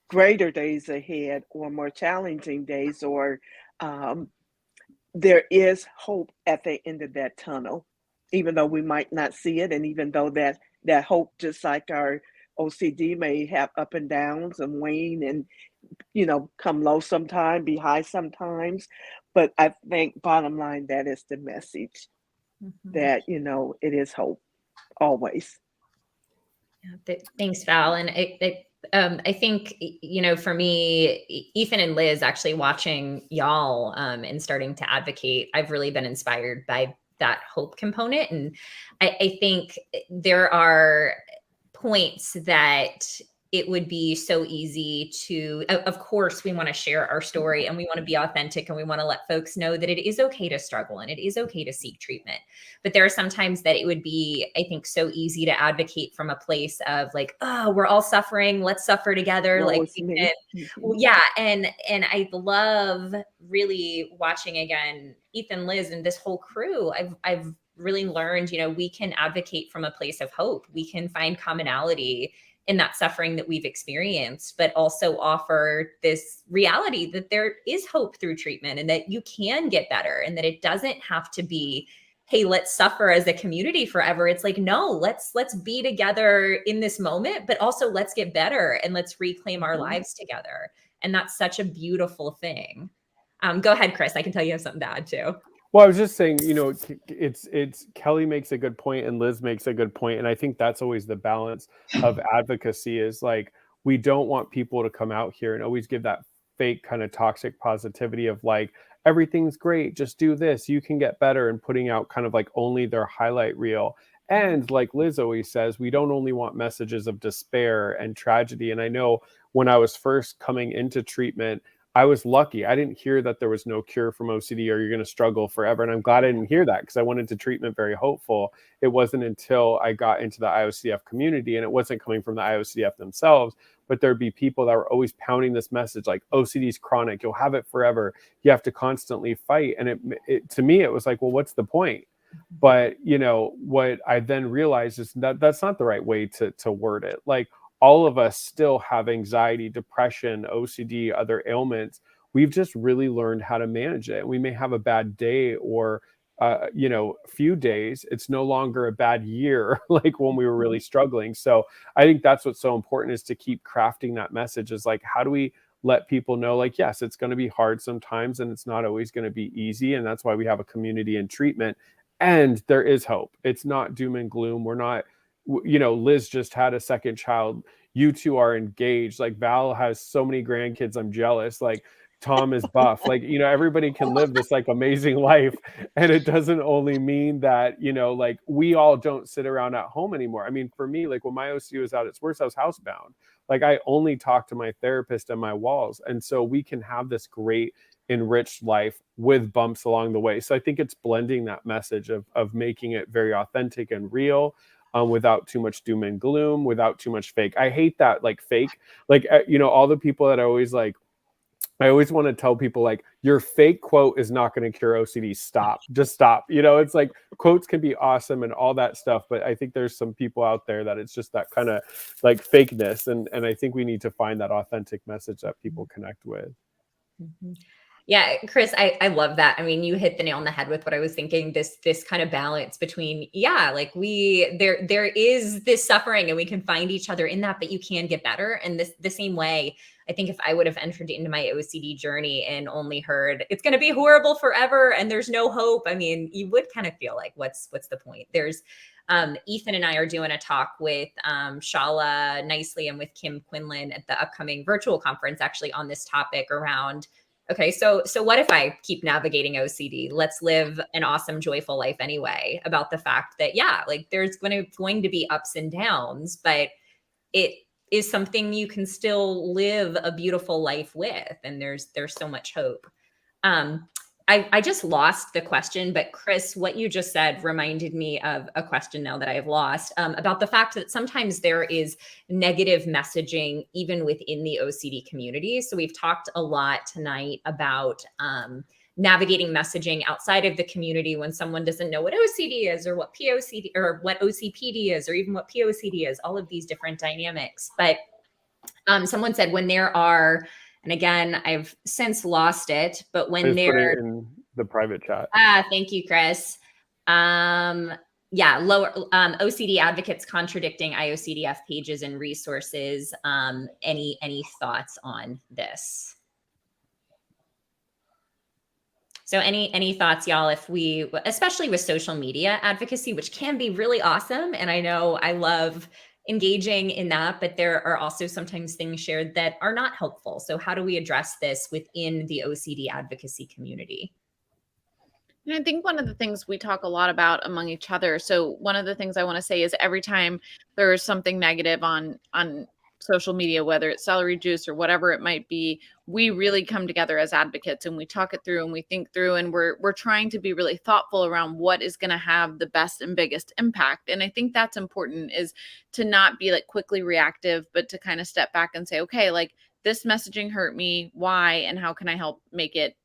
greater days ahead, or more challenging days, or there is hope at the end of that tunnel, even though we might not see it. And even though that hope, just like our OCD, may have up and downs and wane and, you know, come low sometime, be high sometimes. But I think bottom line, that is the message, that, you know, it is hope always. Yeah, thanks, Val. And I think, you know, for me, Ethan and Liz, actually watching y'all and starting to advocate, I've really been inspired by that hope component. And I think there are points that it would be so easy to, of course, we want to share our story and we want to be authentic and we want to let folks know that it is okay to struggle and it is okay to seek treatment. But there are some times that it would be, I think, so easy to advocate from a place of like, oh, we're all suffering, let's suffer together. Woe Like, is me. well, yeah. And I love really watching again, Ethan, Liz, and this whole crew. I've really learned, you know, we can advocate from a place of hope. We can find commonality in that suffering that we've experienced, but also offer this reality that there is hope through treatment and that you can get better and that it doesn't have to be hey, let's suffer as a community forever. It's like, no, let's be together in this moment, but also let's get better and let's reclaim our lives together. And that's such a beautiful thing. Go ahead, Chris. I can tell you have something to add too. Well, I was just saying, it's Kelly makes a good point and Liz makes a good point, and I think that's always the balance of advocacy is like we don't want people to come out here and always give that fake kind of toxic positivity of like everything's great, just do this, you can get better, and putting out kind of like only their highlight reel. And like Liz always says, we don't only want messages of despair and tragedy. And I know when I was first coming into treatment, I was lucky. I didn't hear that there was no cure from OCD or you're going to struggle forever. And I'm glad I didn't hear that because I went into treatment very hopeful. It wasn't until I got into the IOCF community, and it wasn't coming from the IOCF themselves, but there'd be people that were always pounding this message like OCD is chronic. You'll have it forever. You have to constantly fight. And it to me, it was like, well, what's the point? But, what I then realized is that that's not the right way to word it. Like, all of us still have anxiety, depression, OCD, other ailments. We've just really learned how to manage it. We may have a bad day or, few days. It's no longer a bad year like when we were really struggling. So I think that's what's so important is to keep crafting that message is like, how do we let people know, like, yes, it's going to be hard sometimes and it's not always going to be easy. And that's why we have a community in treatment. And there is hope. It's not doom and gloom. We're not, Liz just had a second child. You two are engaged. Like Val has so many grandkids. I'm jealous. Like Tom is buff. Like, everybody can live this like amazing life. And it doesn't only mean that, like we all don't sit around at home anymore. I mean, for me, like when my OCD was at its worst, I was housebound. Like I only talk to my therapist and my walls. And so we can have this great enriched life with bumps along the way. So I think it's blending that message of making it very authentic and real. Without too much doom and gloom, without too much fake. I hate that like fake, like, all the people that are always like, I always want to tell people like your fake quote is not going to cure OCD. Stop, just stop. It's like quotes can be awesome and all that stuff. But I think there's some people out there that it's just that kind of like fakeness. And I think we need to find that authentic message that people connect with. Mm-hmm. Yeah, Chris, I love that. I mean, you hit the nail on the head with what I was thinking, this kind of balance between, like there is this suffering and we can find each other in that, but you can get better. And the same way, I think if I would have entered into my OCD journey and only heard it's going to be horrible forever and there's no hope, I mean, you would kind of feel like, what's the point? There's Ethan and I are doing a talk with Shala Nicely and with Kim Quinlan at the upcoming virtual conference, actually on this topic around, okay, so what if I keep navigating OCD? Let's live an awesome, joyful life anyway, about the fact that, like there's going to be ups and downs, but it is something you can still live a beautiful life with. And there's so much hope. I just lost the question, but Chris, what you just said reminded me of a question now that I have lost, about the fact that sometimes there is negative messaging even within the OCD community. So we've talked a lot tonight about navigating messaging outside of the community when someone doesn't know what OCD is or what POCD or what OCPD is or even what POCD is, all of these different dynamics. But someone said when there are, and again, I've since lost it, but when they're in the private chat. Thank you, Chris. Lower OCD advocates contradicting IOCDF pages and resources. Any thoughts on this? So any thoughts, y'all, if we, especially with social media advocacy, which can be really awesome. And I know I love engaging in that, but there are also sometimes things shared that are not helpful. So how do we address this within the OCD advocacy community? And I think one of the things we talk a lot about among each other. So one of the things I want to say is every time there's something negative on social media, whether it's celery juice or whatever it might be, we really come together as advocates and we talk it through and we think through, and we're trying to be really thoughtful around what is going to have the best and biggest impact. And I think that's important, is to not be like quickly reactive, but to kind of step back and say, okay, like this messaging hurt me, why, and how can I help make it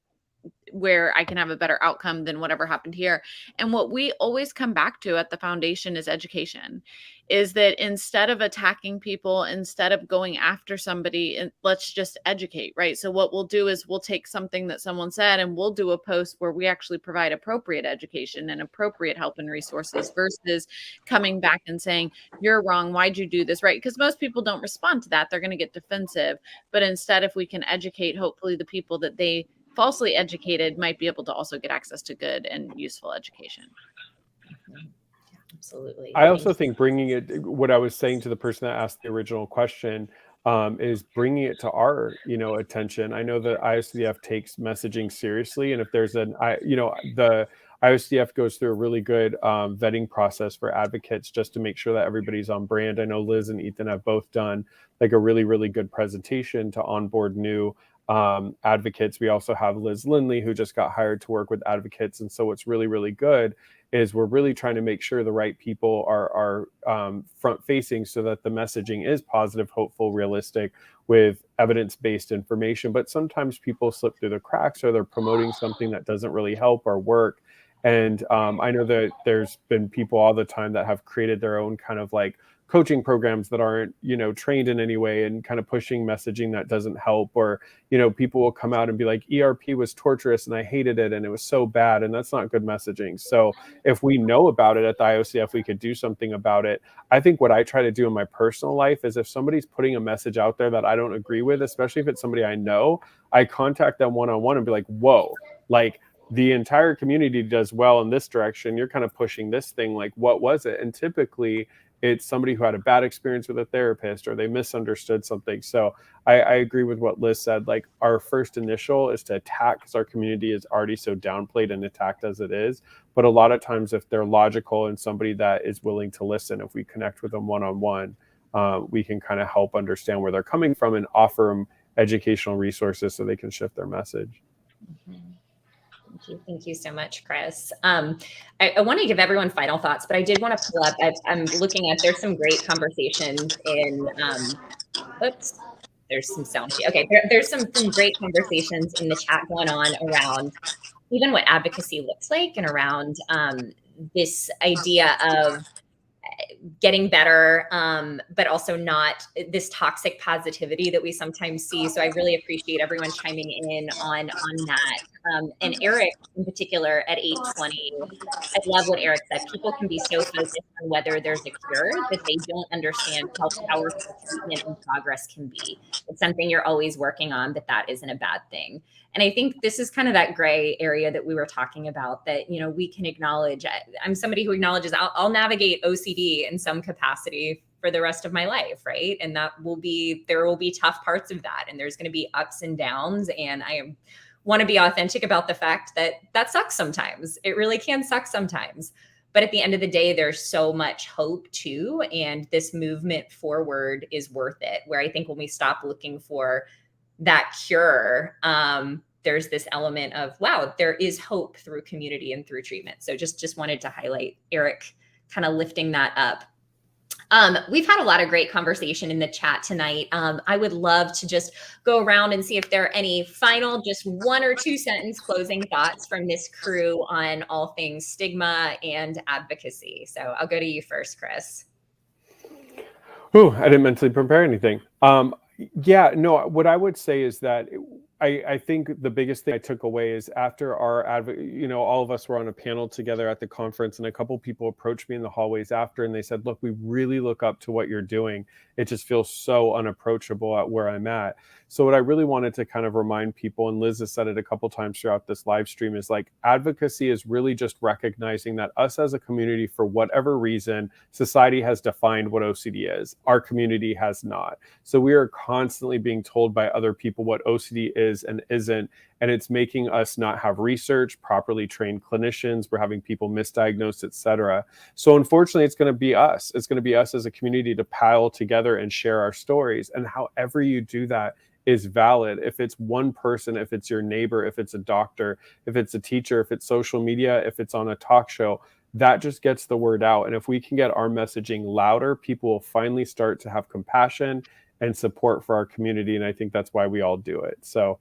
where I can have a better outcome than whatever happened here. And what we always come back to at the foundation is education, is that instead of attacking people, instead of going after somebody, and let's just educate, right? So what we'll do is we'll take something that someone said and we'll do a post where we actually provide appropriate education and appropriate help and resources versus coming back and saying, you're wrong, why'd you do this, right? Because most people don't respond to that. They're going to get defensive. But instead, if we can educate, hopefully the people that they falsely educated might be able to also get access to good and useful education. Absolutely. I also think bringing it, what I was saying to the person that asked the original question, is bringing it to our, attention. I know that ISDF takes messaging seriously, and if there's the ISDF goes through a really good vetting process for advocates just to make sure that everybody's on brand. I know Liz and Ethan have both done like a really, really good presentation to onboard new advocates. We also have Liz Lindley, who just got hired to work with advocates. And so what's really, really good is we're really trying to make sure the right people are front facing so that the messaging is positive, hopeful, realistic, with evidence-based information. But sometimes people slip through the cracks, or they're promoting something that doesn't really help or work. And I know that there's been people all the time that have created their own kind of like coaching programs that aren't, trained in any way, and kind of pushing messaging that doesn't help. Or, people will come out and be like, ERP was torturous and I hated it and it was so bad. And that's not good messaging. So if we know about it at the IOCF, we could do something about it. I think what I try to do in my personal life is if somebody's putting a message out there that I don't agree with, especially if it's somebody I know, I contact them one-on-one and be like, whoa, like, the entire community does well in this direction. You're kind of pushing this thing. Like, what was it? And typically it's somebody who had a bad experience with a therapist, or they misunderstood something. So I agree with what Liz said. Like, our first initial is to attack because our community is already so downplayed and attacked as it is. But a lot of times, if they're logical and somebody that is willing to listen, if we connect with them one-on-one, we can kind of help understand where they're coming from and offer them educational resources so they can shift their message. Mm-hmm. Thank you so much, Chris. I want to give everyone final thoughts, but I did want to pull up, I'm looking at, there's some great conversations in, oops, there's some sound. Okay, there's some great conversations in the chat going on around even what advocacy looks like, and around this idea of getting better, but also not this toxic positivity that we sometimes see. So I really appreciate everyone chiming in on that. And Eric in particular at 820, I love what Eric said. People can be so focused on whether there's a cure that they don't understand how powerful treatment and progress can be. It's something you're always working on, but that isn't a bad thing. And I think this is kind of that gray area that we were talking about, that, we can acknowledge. I'm somebody who acknowledges I'll navigate OCD in some capacity for the rest of my life, right? And there will be tough parts of that, and there's going to be ups and downs. And I want to be authentic about the fact that sucks sometimes. It really can suck sometimes. But at the end of the day, there's so much hope too. And this movement forward is worth it, where I think when we stop looking for that cure, there's this element of, wow, there is hope through community and through treatment. So just wanted to highlight Eric kind of lifting that up. We've had a lot of great conversation in the chat tonight. I would love to just go around and see if there are any final, just 1 or 2 sentence closing thoughts from this crew on all things stigma and advocacy. So I'll go to you first, Chris. Oh, I didn't mentally prepare anything. Yeah, no, what I would say is that I think the biggest thing I took away is after our all of us were on a panel together at the conference, and a couple people approached me in the hallways after, and they said, look, we really look up to what you're doing. It just feels so unapproachable at where I'm at. So what I really wanted to kind of remind people, and Liz has said it a couple times throughout this live stream, is like, advocacy is really just recognizing that us as a community, for whatever reason, society has defined what OCD is. Our community has not. So we are constantly being told by other people what OCD is and isn't, and it's making us not have research, properly trained clinicians. We're having people misdiagnosed, etc. So unfortunately, it's going to be us. It's going to be us as a community to pile together and share our stories. And however you do that is valid. If it's one person, if it's your neighbor, if it's a doctor, if it's a teacher, if it's social media, if it's on a talk show, that just gets the word out. And if we can get our messaging louder, people will finally start to have compassion and support for our community. And I think that's why we all do it. So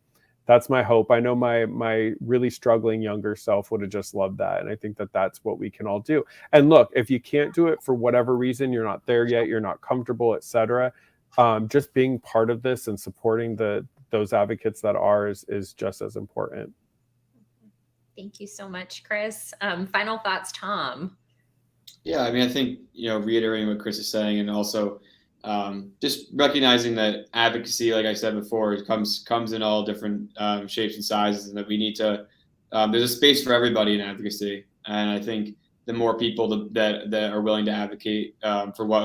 that's my hope. I know my really struggling younger self would have just loved that. And I think that that's what we can all do. And look, if you can't do it for whatever reason, you're not there yet, you're not comfortable, etc. Just being part of this and supporting those advocates that are is just as important. Thank you so much, Chris. Final thoughts, Tom. Yeah, I mean, I think, reiterating what Chris is saying, and also just recognizing that advocacy, like I said before, comes in all different shapes and sizes, and that we need to, there's a space for everybody in advocacy. And I think the more people that are willing to advocate for what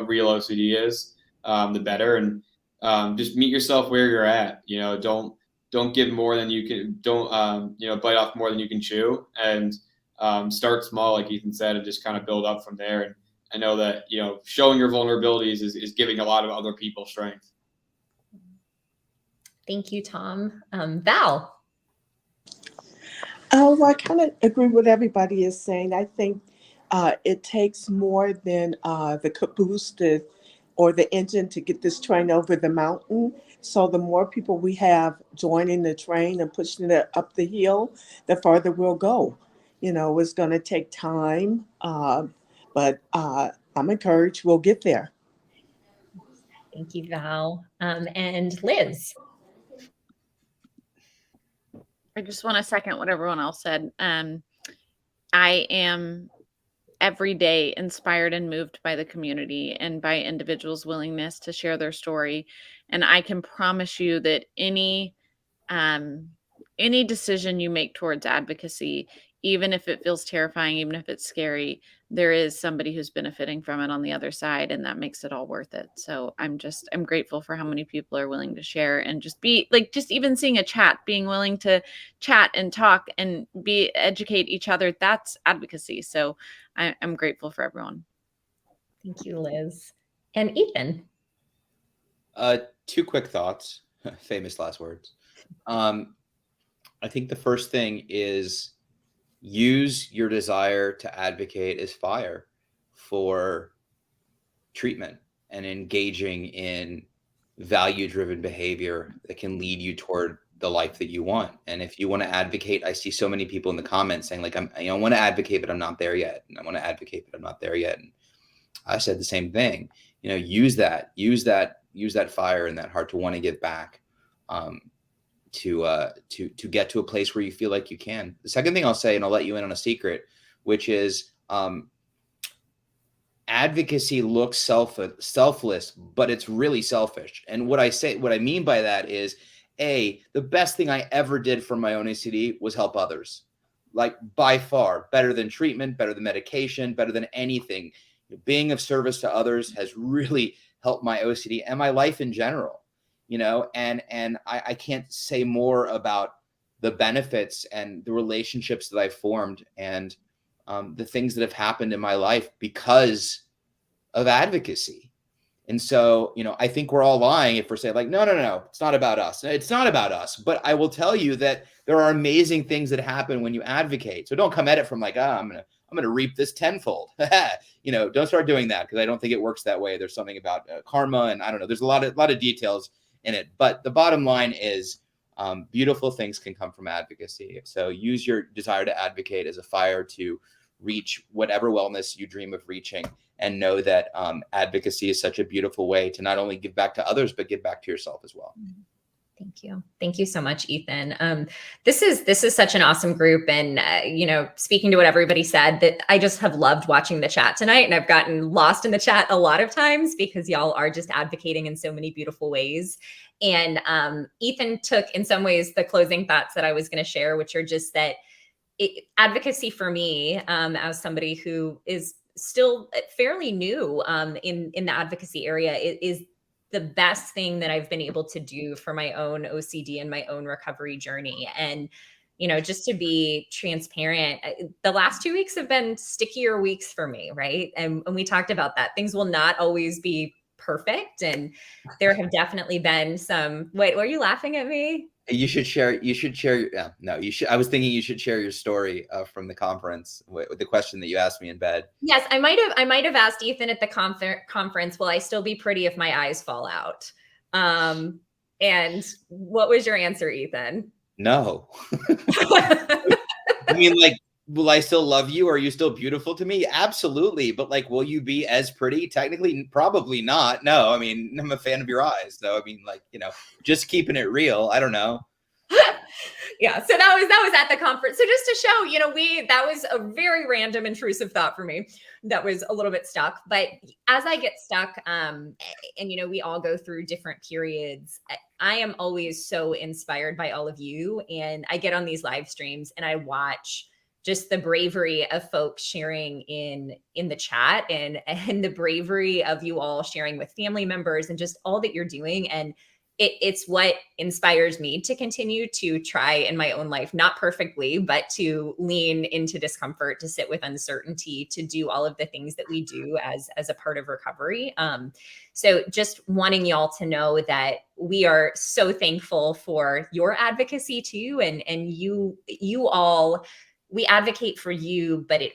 real OCD is, the better. And just meet yourself where you're at. Don't give more than you can. Don't bite off more than you can chew. And start small, like Ethan said, and just kind of build up from there. And I know that showing your vulnerabilities is giving a lot of other people strength. Thank you, Tom. Val. Oh, I kind of agree with everybody is saying. I think it takes more than the caboose or the engine to get this train over the mountain. So the more people we have joining the train and pushing it up the hill, the farther we'll go. It's going to take time, but I'm encouraged we'll get there. Thank you, Val. And Liz. I just want to second what everyone else said. I am every day inspired and moved by the community and by individuals' willingness to share their story. And I can promise you that any decision you make towards advocacy, even if it feels terrifying, even if it's scary, there is somebody who's benefiting from it on the other side, and that makes it all worth it. So I'm grateful for how many people are willing to share and just even seeing a chat, being willing to chat and talk and educate each other. That's advocacy. So I'm grateful for everyone. Thank you, Liz. And Ethan. 2 quick thoughts, famous last words. I think the first thing is use your desire to advocate as fire for treatment and engaging in value-driven behavior that can lead you toward the life that you want. And if you want to advocate, I see so many people in the comments saying like, I want to advocate, but I'm not there yet. And I want to advocate, but I'm not there yet. And I said the same thing, use that fire and that heart to want to give back, to get to a place where you feel like you can. The second thing I'll say, and I'll let you in on a secret, which is advocacy looks selfless, but it's really selfish. And what I mean by that is, the best thing I ever did for my own OCD was help others. Like by far, better than treatment, better than medication, better than anything. Being of service to others has really helped my OCD and my life in general. And I can't say more about the benefits and the relationships that I've formed and the things that have happened in my life because of advocacy. And so, I think we're all lying if we're saying like, no, it's not about us. It's not about us. But I will tell you that there are amazing things that happen when you advocate. So don't come at it from like, I'm going to reap this tenfold. Don't start doing that because I don't think it works that way. There's something about karma and I don't know. There's a lot of details in it. But the bottom line is beautiful things can come from advocacy. So use your desire to advocate as a fire to reach whatever wellness you dream of reaching, and know that advocacy is such a beautiful way to not only give back to others, but give back to yourself as well. Thank you. Thank you so much, Ethan. This is such an awesome group. And, speaking to what everybody said, that I just have loved watching the chat tonight, and I've gotten lost in the chat a lot of times because y'all are just advocating in so many beautiful ways. And Ethan took in some ways the closing thoughts that I was going to share, which are just that advocacy for me, as somebody who is still fairly new in the advocacy area, is the best thing that I've been able to do for my own OCD and my own recovery journey. And, just to be transparent, the last 2 weeks have been stickier weeks for me, right? And we talked about that. Things will not always be perfect. And there have definitely been some, wait, were you laughing at me? You should share. I was thinking you should share your story from the conference with the question that you asked me in bed. Yes, I might have asked Ethan at the conference, will I still be pretty if my eyes fall out? And what was your answer, Ethan? No. I mean, like, will I still love you? Are you still beautiful to me? Absolutely. But like, will you be as pretty? Technically, probably not. No, I mean, I'm a fan of your eyes. So, I mean, like, you know, just keeping it real. I don't know. Yeah, so that was at the conference. So just to show, you know, that was a very random intrusive thought for me that was a little bit stuck. But as I get stuck, and you know, we all go through different periods, I am always so inspired by all of you. And I get on these live streams and I watch just the bravery of folks sharing in the chat, and the bravery of you all sharing with family members, and just all that you're doing. And it's what inspires me to continue to try in my own life, not perfectly, but to lean into discomfort, to sit with uncertainty, to do all of the things that we do as a part of recovery. So just wanting y'all to know that we are so thankful for your advocacy too. And you all, we advocate for you, but it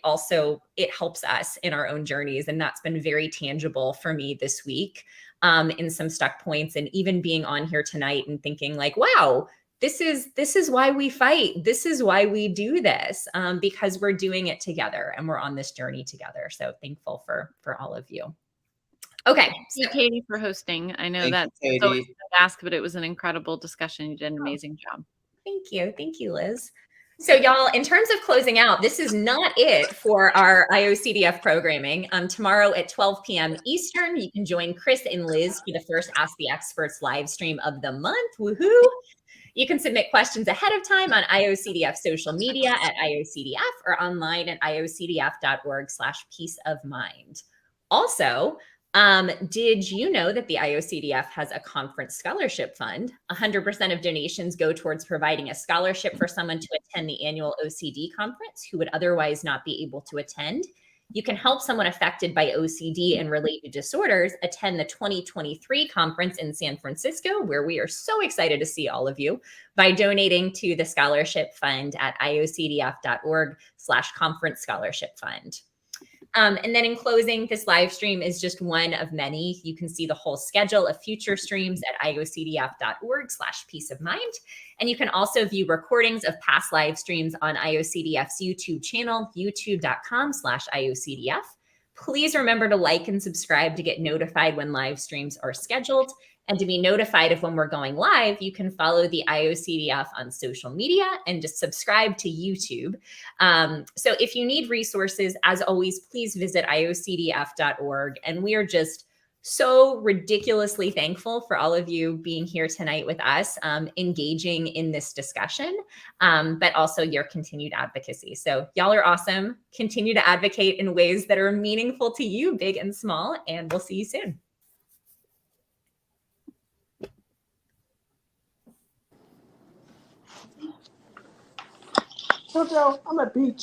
helps us in our own journeys. And that's been very tangible for me this week. In some stuck points, and even being on here tonight and thinking like, wow, this is why we fight. This is why we do this, because we're doing it together and we're on this journey together. So thankful for all of you. Okay. Thank you, Katie, for hosting. I know that's always a ask, but it was an incredible discussion. You did an amazing job. Thank you. Thank you, Liz. So y'all, in terms of closing out, this is not it for our IOCDF programming. Tomorrow at 12 p.m. Eastern, you can join Chris and Liz for the first Ask the Experts live stream of the month. Woohoo! You can submit questions ahead of time on IOCDF social media at IOCDF or online at iocdf.org/peace of mind. Also, did you know that the IOCDF has a conference scholarship fund? 100% of donations go towards providing a scholarship for someone to attend the annual OCD conference who would otherwise not be able to attend. You can help someone affected by OCD and related disorders attend the 2023 conference in San Francisco, where we are so excited to see all of you, by donating to the scholarship fund at iocdf.org/conference scholarship fund. And then in closing, this live stream is just one of many. You can see the whole schedule of future streams at iocdf.org/peace of mind. And you can also view recordings of past live streams on IOCDF's YouTube channel, youtube.com/IOCDF. Please remember to like and subscribe to get notified when live streams are scheduled. And to be notified of when we're going live, you can follow the IOCDF on social media and just subscribe to YouTube. So if you need resources, as always, please visit iocdf.org. And we are just so ridiculously thankful for all of you being here tonight with us, engaging in this discussion, but also your continued advocacy. So y'all are awesome. Continue to advocate in ways that are meaningful to you, big and small, and we'll see you soon. Jojo, I'm gonna beat you.